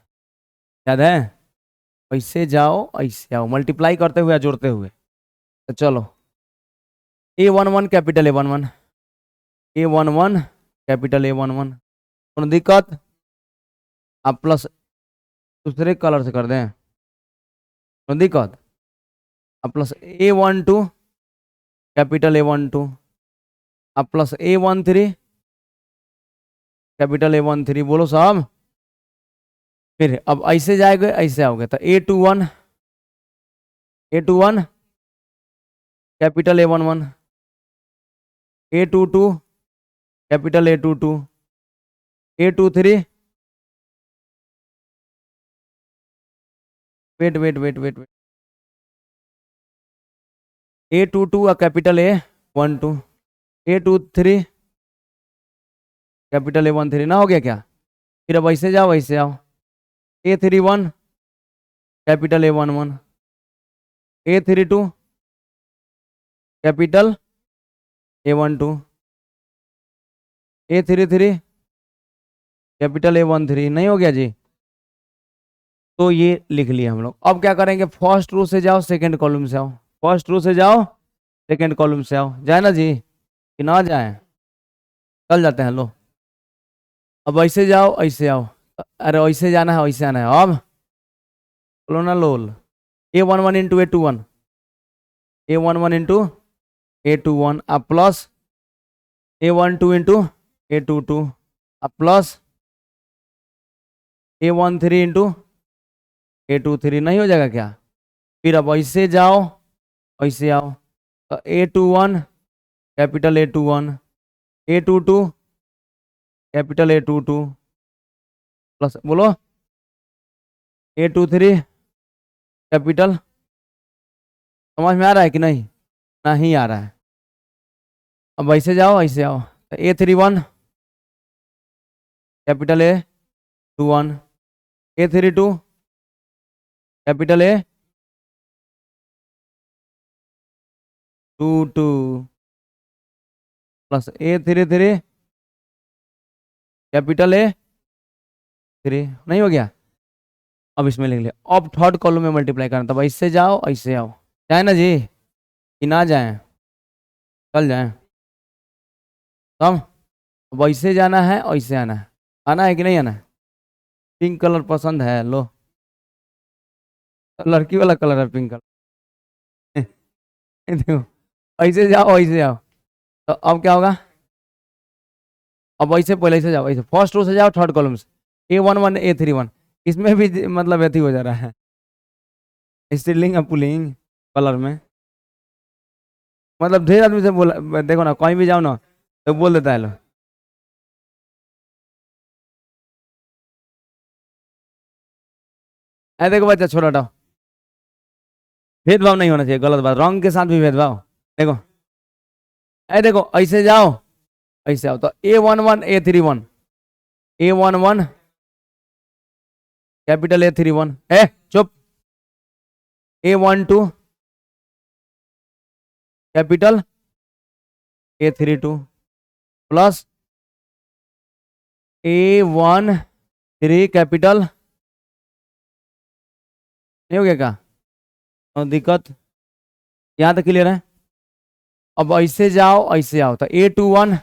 याद है? ऐसे जाओ ऐसे आओ, मल्टीप्लाई करते हुए या जोड़ते हुए। तो चलो A11 capital A11, A11 capital A11। कौन दिक्कत? आप प्लस दूसरे कलर से कर दें, कौन दिक्कत? आप प्लस A12 कैपिटल A12, आप प्लस A13 कैपिटल A13। बोलो साहब, फिर अब ऐसे जाएंगे ऐसे आओगे तो A21, A21 capital A11, A22 capital A22, A23, wait wait wait wait wait, A22 capital A12, A23 capital A13। ना हो गया क्या? फिर अब ऐसे जाओ ऐसे आओ, A31 capital A11, A32 capital A12, A33 capital A13 नहीं हो गया जी। तो ये लिख लिया हम लोग। अब क्या करेंगे, फर्स्ट रो से जाओ सेकंड कॉलम से आओ, फर्स्ट रो से जाओ सेकंड कॉलम से आओ, जाए ना जी कि ना जाए, चल जाते हैं लो। अब ऐसे जाओ ऐसे आओ, अरे ऐसे जाना है ऐसे आना है, अब बोलो ना लोल। A11 into A21, A11 into A21 अब प्लस A12 इंटू A22 अब प्लस A13 इंटू A23 नहीं हो जाएगा क्या। फिर अब ऐसे जाओ ऐसे आओ, तो A21 capital A21, A22 capital A22 plus बोलो A23 कैपिटल। समझ में आ रहा है कि नहीं, नहीं आ रहा है। अब ऐसे जाओ ऐसे आओ, तो A31 capital A21, A32 capital A22 plus A33 capital A3 नहीं हो गया। अब इसमें लिख लिया। अब थर्ड कॉलम में मल्टीप्लाई करना, तब ऐसे जाओ ऐसे आओ, जाए ना जी कि ना जाए, चल जाए तब। अब ऐसे जाना है ऐसे आना है, आना है कि नहीं आना है। पिंक कलर पसंद है लो, लड़की वाला कलर है पिंक कलर। देखो ऐसे जाओ ऐसे आओ, तो अब क्या होगा, अब ऐसे पहले ऐसे जाओ ऐसे, फर्स्ट रो से जाओ थर्ड कॉलम से, A11 A31, इसमें भी मतलब ऐसे हो जा रहा है, स्त्रीलिंग और पुल्लिंग कलर में। मतलब ढेर आदमी से बोला, देखो ना कहीं भी जाओ ना तो बोल देता है लो। ऐ देखो बच्चा छोटा हटाओ, भेदभाव नहीं होना चाहिए, गलत बात, रंग के साथ भी भेदभाव। देखो ऐ देखो ऐसे जाओ ऐसे आओ, तो A11 A31, A11 capital A31 ए चुप, A12 capital A32 plus A13 capital, नहीं हो गया क्या, दिक्कत यहाँ तक क्लियर है। अब ऐसे जाओ ऐसे आओ, तो A21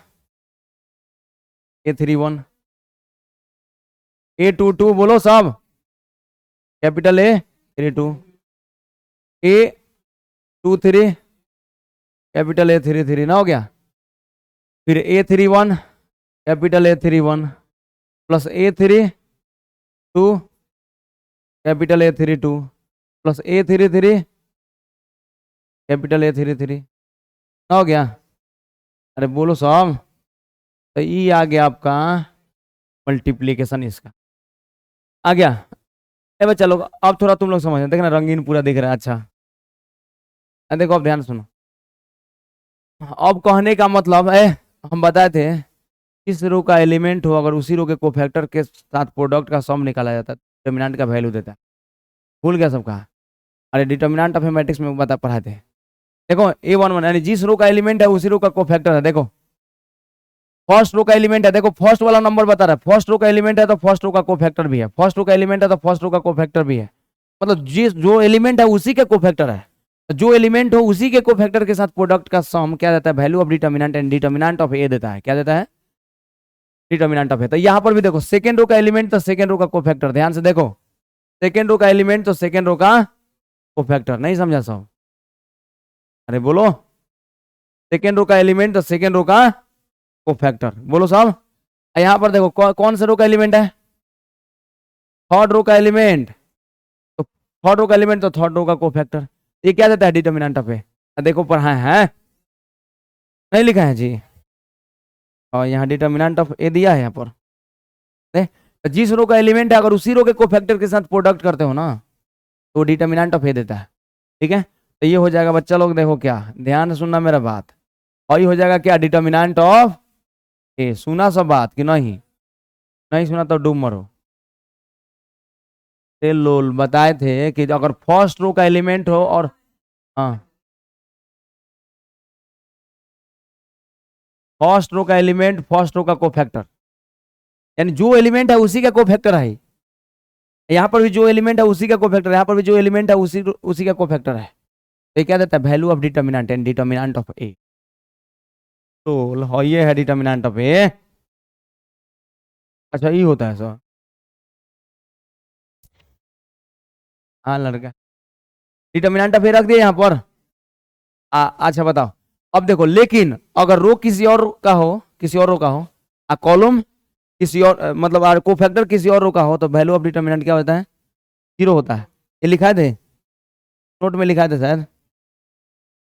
A31, A22 बोलो सब capital A32, A23 capital A33 ना हो गया। फिर A31 capital A31 plus A32 capital A32 plus A33 capital A33 ना हो गया। अरे बोलो सब, तो ये आ गया आपका मल्टीप्लीकेशन, इसका आ गया। ए बच्चा लोग अब थोड़ा तुम लोग समझ देखना, रंगीन पूरा दिख रहा है। अच्छा देखो अब ध्यान सुनो, अब कहने का मतलब है, हम बताए थे किस रो का एलिमेंट हो अगर उसी रो के कोफैक्टर के साथ प्रोडक्ट का सम निकाला जाता है, डिटर्मिनेंट का वैल्यू देता है। भूल गया सबका, अरे डिटर्मिनेंट ऑफ मैट्रिक्स में बता पढ़ाए थे। देखो A11 यानी जिस रो का एलिमेंट है उसी रो का कोफैक्टर है। देखो फर्स्ट रो का एलिमेंट है, देखो फर्स्ट वाला नंबर बता रहा है, फर्स्ट रो का एलिमेंट है तो फर्स्ट रो का कोफैक्टर भी है, फर्स्ट रो का एलिमेंट है तो फर्स्ट रो का कोफैक्टर भी है। मतलब जिस जो एलिमेंट है उसी के कोफैक्टर है, जो एलिमेंट हो उसी के कोफैक्टर के साथ प्रोडक्ट का सम क्या देता है, value of determinant and determinant of A देता है। क्या देता है, डिटर्मिनेंट ऑफ ए। तो यहाँ पर भी देखो सेकंड रो का एलिमेंट तो सेकंड रो का कोफैक्टर, ध्यान से देखो सेकंड रो का एलिमेंट तो सेकंड रो का कोफैक्टर, नहीं समझा सब, अरे बोलो सेकंड रो का एलिमेंट तो सेकंड रो का कोफैक्टर, बोलो साहब। यहाँ पर देखो कौन सा रो का एलिमेंट है, थर्ड रो का एलिमेंट, तो थर्ड रो का एलिमेंट तो थर्ड रो का कोफैक्टर। ये क्या देता है, डिटर्मिनेंट ऑफ ए। देखो पढ़ाए हैं, नहीं लिखा है जी, और यहाँ डिटर्मिनेंट ऑफ ए दिया है यहाँ पर। जिस रो का एलिमेंट है अगर उसी रो के कोफैक्टर के साथ प्रोडक्ट करते हो ना तो डिटर्मिनेंट ऑफ ए देता है। ठीक है, तो ये हो जाएगा बच्चा लोग, देखो क्या ध्यान से सुनना मेरा बात, और ये हो जाएगा क्या, डिटर्मिनेंट ऑफ ए। सुना सब बात कि नहीं, नहीं सुना तो डूब मरो। लोल बताए थे कि अगर फर्स्ट रो का एलिमेंट हो और हाँ फर्स्ट रो का एलिमेंट फर्स्ट रो का कोफैक्टर, यानी जो एलिमेंट है उसी का कोफैक्टर है। यहाँ पर भी जो एलिमेंट है उसी का कोफैक्टर है, यहाँ पर भी जो एलिमेंट है उसी का कोफैक्टर है। तो क्या देता है, value of determinant and determinant of A. तो ये है डिटर्मिनेंट ऑफ ए। अच्छा ये होता है सर, हाँ लड़का, डिटर्मिनेंट ऑफ ए रख दिया यहाँ पर। अच्छा बताओ, अब देखो, लेकिन अगर रो किसी और का हो, किसी और रो का हो, कॉलम किसी और मतलब कोफैक्टर किसी और रो का हो, तो वैल्यू ऑफ डिटर्मिनेंट क्या होता है, 0 होता है। ये लिखा थे नोट में, लिखा थे शायद,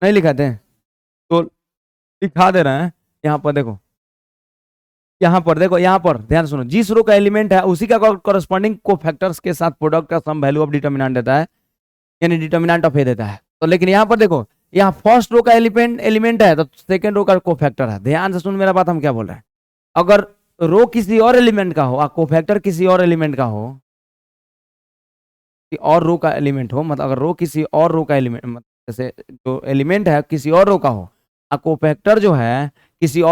नहीं लिखा थे तो लिखा दे रहे हैं। यहाँ पर देखो, यहाँ पर देखो, यहाँ पर ध्यान सुनो, जिस रो का एलिमेंट है उसी का कॉरस्पॉन्डिंग कोफैक्टर्स के साथ प्रोडक्ट का सम वैल्यू ऑफ डिटर्मिनेंट देता है, यानी डिटर्मिनेंट ऑफ ए देता है। तो लेकिन यहाँ पर देखो, यहाँ फर्स्ट रो का एलिमेंट है तो सेकंड रो का कोफैक्टर है। ध्यान से सुन मेरा बात, हम क्या बोल रहे हैं। अगर रो किसी और एलिमेंट का हो, कोफैक्टर किसी और एलिमेंट का हो, और रो का एलिमेंट हो, मतलब अगर रो किसी और रो का एलिमेंट, मतलब जैसे जो एलिमेंट है किसी और रो का हो, कोफैक्टर जो है किसी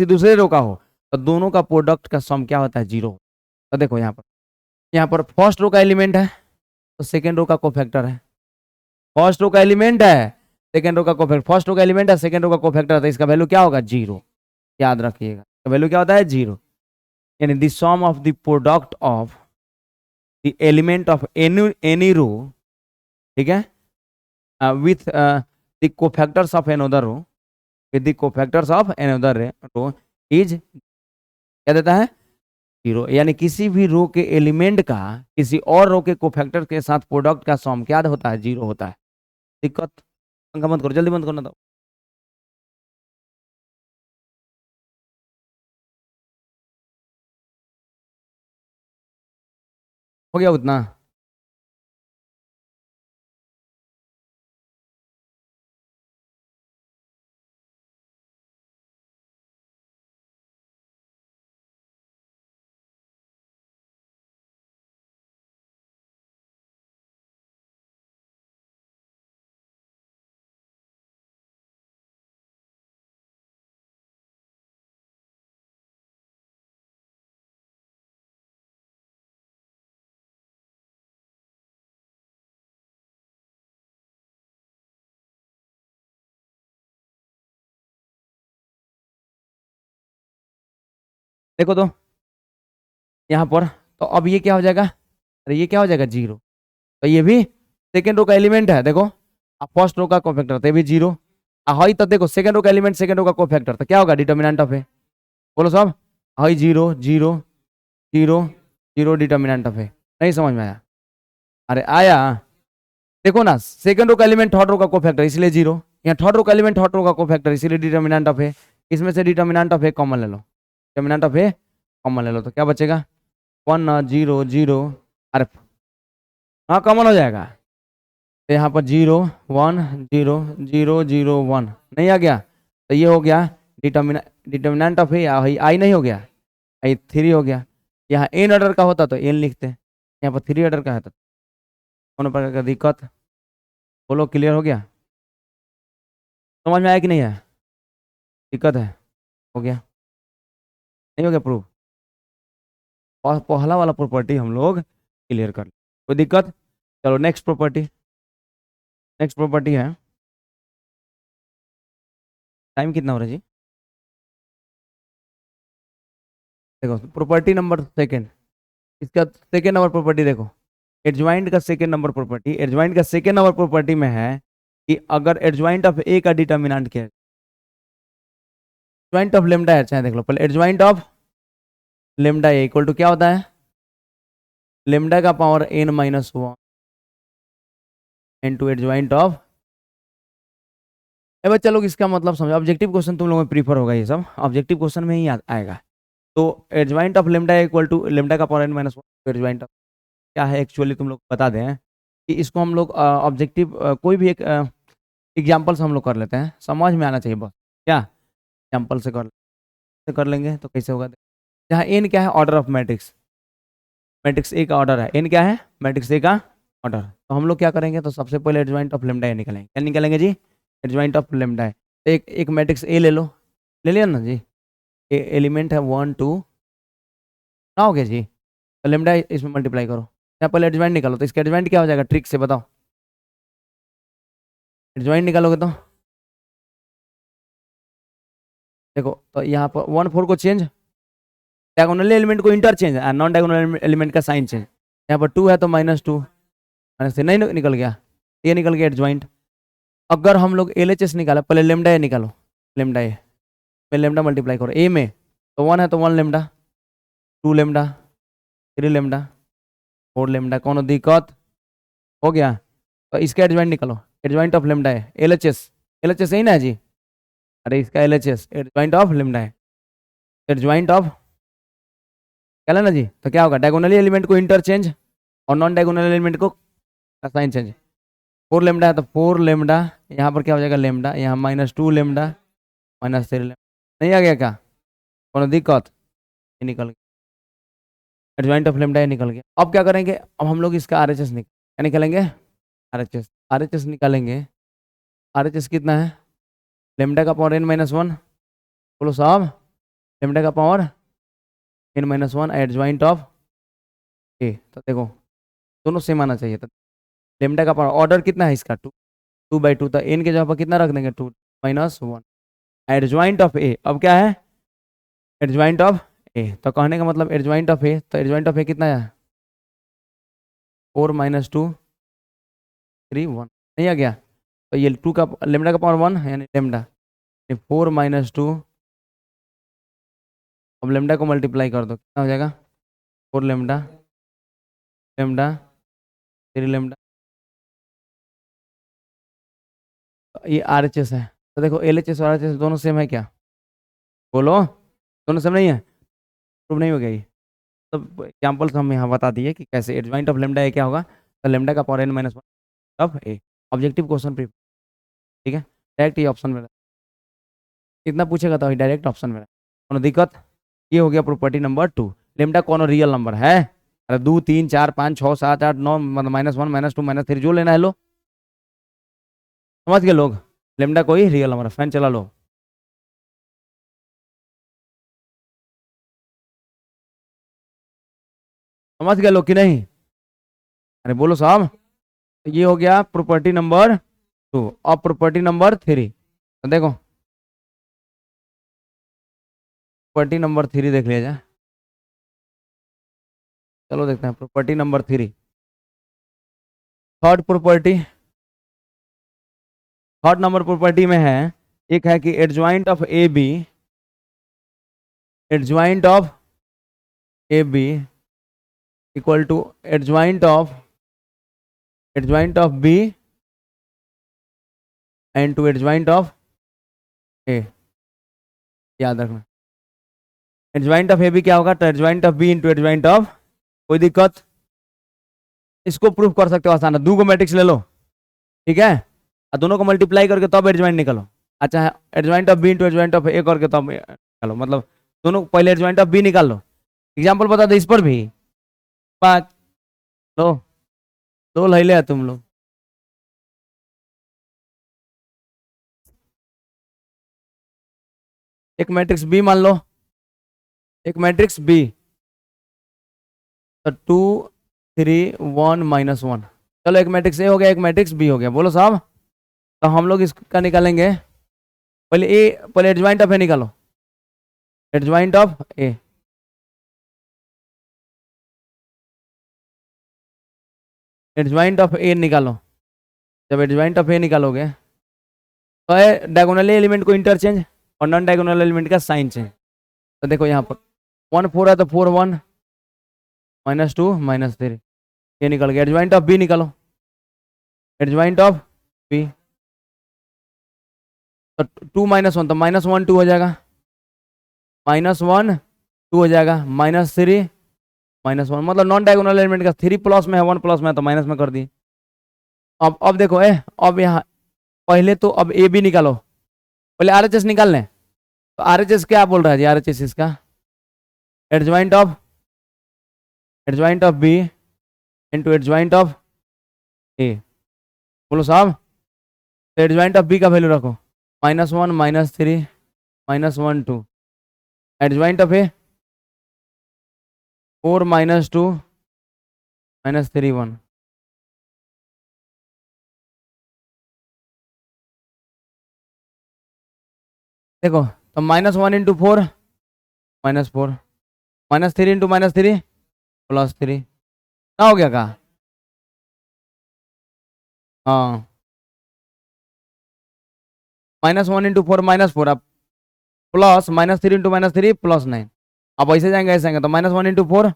दूसरे रो का हो, तो दोनों का प्रोडक्ट का सम क्या होता है, 0। तो देखो यहाँ पर फर्स्ट रो का एलिमेंट है तो सेकेंड रो का कोफैक्टर है, फर्स्ट रो का एलिमेंट है सेकेंड रो का कोफैक्टर, फर्स्ट रो का एलिमेंट है सेकेंड रो का कोफैक्टर है, तो इसका वैल्यू क्या होगा, 0। याद रखिएगा, वैल्यू क्या होता है, 0। यानी the sum of the product of the element of any row, ठीक है, with the cofactors of another row, with the cofactors of another row is, क्या देता है, 0। यानी किसी भी रो के एलिमेंट का किसी और रो के कोफैक्टर के साथ प्रोडक्ट का सम क्या होता है, 0 होता है। दिक्कत, पंखा बंद करो, जल्दी बंद करना दो। हो गया उतना। देखो तो यहाँ पर, तो अब ये क्या हो जाएगा, अरे ये क्या हो जाएगा, 0। तो ये भी सेकेंड रो का एलिमेंट है, देखो, फर्स्ट रो का कोफैक्टर तो ये भी 0। हाई तो देखो, सेकेंड रो का एलिमेंट सेकेंड रो का कोफैक्टर, तो क्या होगा, डिटर्मिनेंट ऑफ ए, बोलो सब, हाई 0 0 0 0 डिटर्मिनेंट ऑफ ए। नहीं समझ में आया, अरे आया, देखो ना, सेकंड रो का एलिमेंट थर्ड रो का कोफैक्टर इसलिए 0, यहाँ थर्ड रो का एलिमेंट थर्ड रो का कोफैक्टर इसलिए डिटर्मिनेंट ऑफ ए। इसमें से डिटर्मिनेंट ऑफ ए कॉमन ले लो, डिटर्मिनेंट ऑफ ए कॉमन ले लो, तो क्या बचेगा, 1 0 0, अरे हाँ कॉमन हो जाएगा। तो यहाँ पर 0 1 0 0 0 1 नहीं आ गया, तो ये हो गया डिटर्मिनेंट ऑफ ए, आई नहीं हो गया, आई 3 हो गया। यहाँ एन ऑर्डर का होता तो एन लिखते, यहाँ पर 3 ऑर्डर का है, तो कौन प्रकार का दिक्कत, बोलो, क्लियर हो गया, समझ में आया कि नहीं है, दिक्कत है, हो गया, नहीं हो गया प्रूफ, और पहला वाला प्रॉपर्टी हम लोग क्लियर कर, कोई दिक्कत। चलो नेक्स्ट प्रॉपर्टी, नेक्स्ट प्रॉपर्टी है, टाइम कितना हो रहा है जी, देखो प्रॉपर्टी नंबर सेकंड, इसका सेकंड नंबर प्रॉपर्टी देखो, एडजॉइंट का सेकंड नंबर प्रॉपर्टी, एडजॉइंट का सेकंड नंबर प्रॉपर्टी में है कि अगर एडजॉइंट ऑफ ए का डिटर्मिनेंट क्या है, एडजॉइंट ऑफ लेमडा है, चाहे देख लो पहले, adjoint of lambda A equal to क्या होता है, लेमडा का power n minus 1 into adjoint of, ए बच्चा लोग इसका मतलब समझो, ऑब्जेक्टिव क्वेश्चन तुम लोगों में प्रीफर होगा, ये सब ऑब्जेक्टिव क्वेश्चन में ही आएगा। तो adjoint of lambda equal to lambda का power n minus 1 adjoint of क्या है, एक्चुअली तुम लोग बता दें कि इसको हम लोग ऑब्जेक्टिव कोई भी एक एग्जाम्पल से हम लोग कर लेते हैं, समझ में आना चाहिए बस, क्या एग्जाम्पल से कर लेंगे तो कैसे होगा, जहाँ एन क्या है, order of matrix, matrix A का ऑर्डर है, एन क्या है, मैट्रिक्स ए का ऑर्डर, तो हम लोग क्या करेंगे, तो सबसे पहले एडजॉइंट ऑफ लेमडा ए निकालेंगे, क्या निकालेंगे जी, एडजॉइंट ऑफ लेमडा ए, एक मैट्रिक्स ए ले लो, ले लिया ना जी, एलिमेंट है 1 2 ना हो गया जी, तो लेमडा इसमें मल्टीप्लाई करो। यहाँ पहले एडजॉइंट निकालो, तो इसका एडजॉइंट क्या हो जाएगा, ट्रिक से बताओ, एडजॉइंट निकालोगे तो देखो, तो यहाँ पर 1 4 को चेंज, डायगोनल एलिमेंट को इंटरचेंज, नॉन डायगोनल एलिमेंट का साइन चेंज। यहाँ पर 2 है तो -2, माइनस से नहीं निकल गया, ये निकल गया एडजॉइंट। अगर हम लोग LHS निकाला, पहले लेमडा ए निकालो, लेमडा ए में लेमडा मल्टीप्लाई करो, ए में तो 1 है तो 1 लेमडा, 2 लेमडा, 3 लेमडा, 4 लेमडा, कौन दिक्कत हो गया। तो इसका एडजॉइंट निकालो, एडजॉइंट ऑफ लेमडा है LHS, LHS यही ना है जी, अरे इसका LHS एडजॉइंट ऑफ लेमडा है, एडजॉइंट ऑफ क्या लेना जी, तो क्या होगा, डायगोनली एलिमेंट को इंटरचेंज और नॉन डायगोनल एलिमेंट को साइन चेंज। 4 लेमडा है तो 4 लेमडा, यहाँ पर क्या हो जाएगा लेमडा, यहाँ -2 लेमडा, -3 लेमडा, नहीं आ गया क्या, कौन दिक्कत, ये निकल गया, एडजॉइंट ऑफ लेमडा ये निकल गया। अब क्या करेंगे, अब हम लोग इसका RHS क्या निकालेंगे, RHS निकालेंगे। RHS कितना है, लेमडा का पावर n-1, बोलो साहब, लेमडा का power n-1 adjoint of A, तो देखो दोनों सेम आना चाहिए। तो लेमडा का पावर ऑर्डर कितना है इसका 2/2, तो n के जगह पर कितना रख देंगे 2 -1 एडजॉइंट ऑफ ए। अब क्या है, एडजॉइंट ऑफ ए, तो कहने का मतलब एडजॉइंट ऑफ ए, तो एडजॉइंट ऑफ ए कितना है 4 -2 3 1, नहीं आ गया, तो ये 2 का लेमडा का पावर 1 यानी लेमडा 4 -2, अब लेमडा को मल्टीप्लाई कर दो, कितना हो जाएगा 4 लेमडा, लेमडा 3 लेमडा, ये RHS है। तो देखो LHS और RHS दोनों सेम है क्या, बोलो दोनों सेम नहीं है, प्रूव नहीं हो गया ये, तो एग्जाम्पल्स हम यहाँ बता दिए कि कैसे एडजॉइंट ऑफ लेमडा ए क्या होगा, तो लेमडा का power n-1 of A, objective question pre, ठीक है, डायरेक्ट ये ऑप्शन में कितना पूछेगा तो डायरेक्ट ऑप्शन में कोनो दिक्कत। ये हो गया प्रॉपर्टी नंबर 2, लेमडा कोनो रियल नंबर है, अरे 2 3 4 5 6 7 8 9 -1 -2 -3 जो लेना है लो, समझ गए लोग, लेमडा कोई रियल नंबर, फैन चला लो। समझ गए लोग कि नहीं, अरे बोलो साहब, ये हो गया प्रॉपर्टी नंबर 2। अब प्रॉपर्टी नंबर 3, तो देखो प्रॉपर्टी नंबर 3 देख लिया जाए, चलो देखते हैं property number 3, third property, third number property में है, एक है कि adjoint of A B, adjoint of A B equal to adjoint of B and to adjoint of A, याद रखना एडजॉइंट ऑफ ए बी क्या होगा, तो adjoint of B into adjoint of, कोई दिक्कत, इसको प्रूफ कर सकते हो आसान है, 2 को मैट्रिक्स ले लो, ठीक है, और दोनों को मल्टीप्लाई करके तब एडजॉइंट निकालो। अच्छा है, adjoint of B into adjoint of A करके तब निकालो, मतलब दोनों पहले एडजॉइंट ऑफ बी निकाल लो। एग्जाम्पल बता दो इस पर भी, 5 लो, 2 ले लिया तुम लोग, एक मैट्रिक्स बी मान लो, एक मैट्रिक्स बी, तो 2 3 1 -1, चलो एक मैट्रिक्स ए हो गया, एक मैट्रिक्स बी हो गया, बोलो साहब। तो हम लोग इसका निकालेंगे, पहले ए, पहले एडजॉइंट ऑफ ए निकालो, adjoint of A, adjoint of A निकालो, जब एडजॉइंट ऑफ ए निकालोगे तो डायगोनल एलिमेंट को इंटरचेंज और नॉन डायगोनल एलिमेंट का साइन चेंज। तो देखो यहाँ पर 1 4 है तो 4 1 -2 -3, ये निकल गया, एडजॉइंट ऑफ बी निकालो, एडजॉइंट ऑफ बी, तो 2 -1 तो -1 2 हो जाएगा, -1 2 हो जाएगा, -3 -1, मतलब नॉन डायगोनल एलिमेंट का 3 प्लस में है 1 प्लस में है तो माइनस में कर दी। अब देखो अब यहाँ पहले तो अब ए बी निकालो, पहले RHS निकाल लें, तो RHS क्या बोल रहा है जी, RHS इसका adjoint of B into adjoint of A, बोलो साहब, तो एडजॉइंट ऑफ बी का वैल्यू रखो, -1 -3 -1 2 एडजॉइंट ऑफ ए 4 -2 -3 1। देखो तो -1 इंटू 4 -4 -3 इंटू -3 +3 क्या हो गया का? हाँ -1 इंटू 4 -4 अब प्लस -3 इंटू -3 +9। अब ऐसे जाएंगे ऐसे जाएंगे तो -1 इंटू 4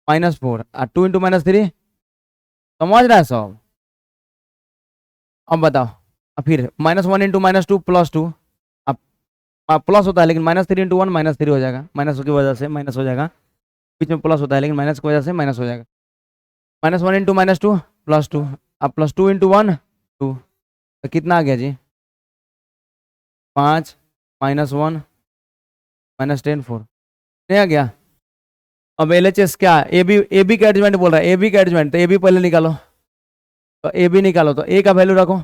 -4 और 2 इंटू -3 समझ रहा है सब। अब बताओ अब फिर -1 इंटू -2 +2 अब प्लस होता है लेकिन -3 इंटू 1 -3 हो जाएगा, माइनस की वजह से माइनस हो जाएगा, बीच में प्लस होता है लेकिन माइनस की वजह से माइनस हो जाएगा। -1 इंटू -2 +2 अब +2 इंटू 1 2 तो कितना आ गया जी 5 -1 -10 4 नहीं आ गया। अब LHS क्या ए बी का एडजॉइंट बोल रहा है, ए बी का एडजॉइंट तो ए बी पहले निकालो, तो ए बी निकालो तो ए का वैल्यू रखो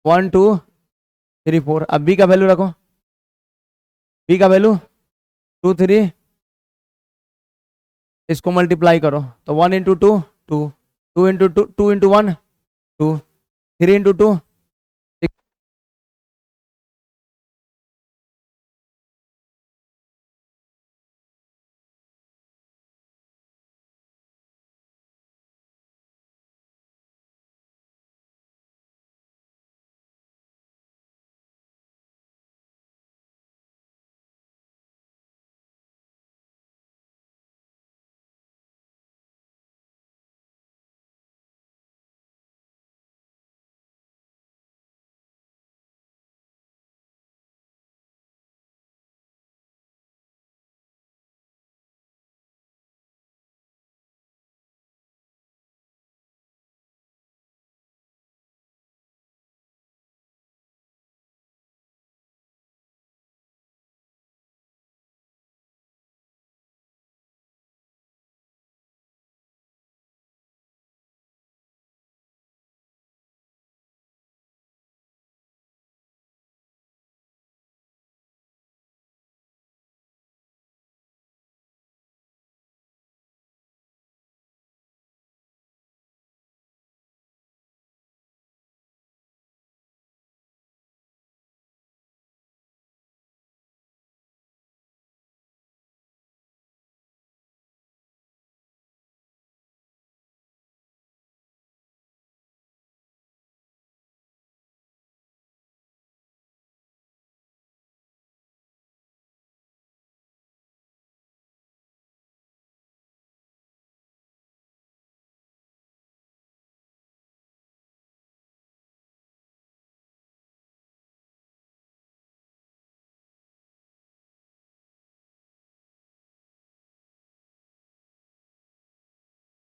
1 2 3 4। अब बी का वैल्यू रखो, बी का वैल्यू 2 3, इसको मल्टीप्लाई करो तो 1 इंटू 2 2 2 इंटू 2 2 इंटू 1 2 3 इंटू 2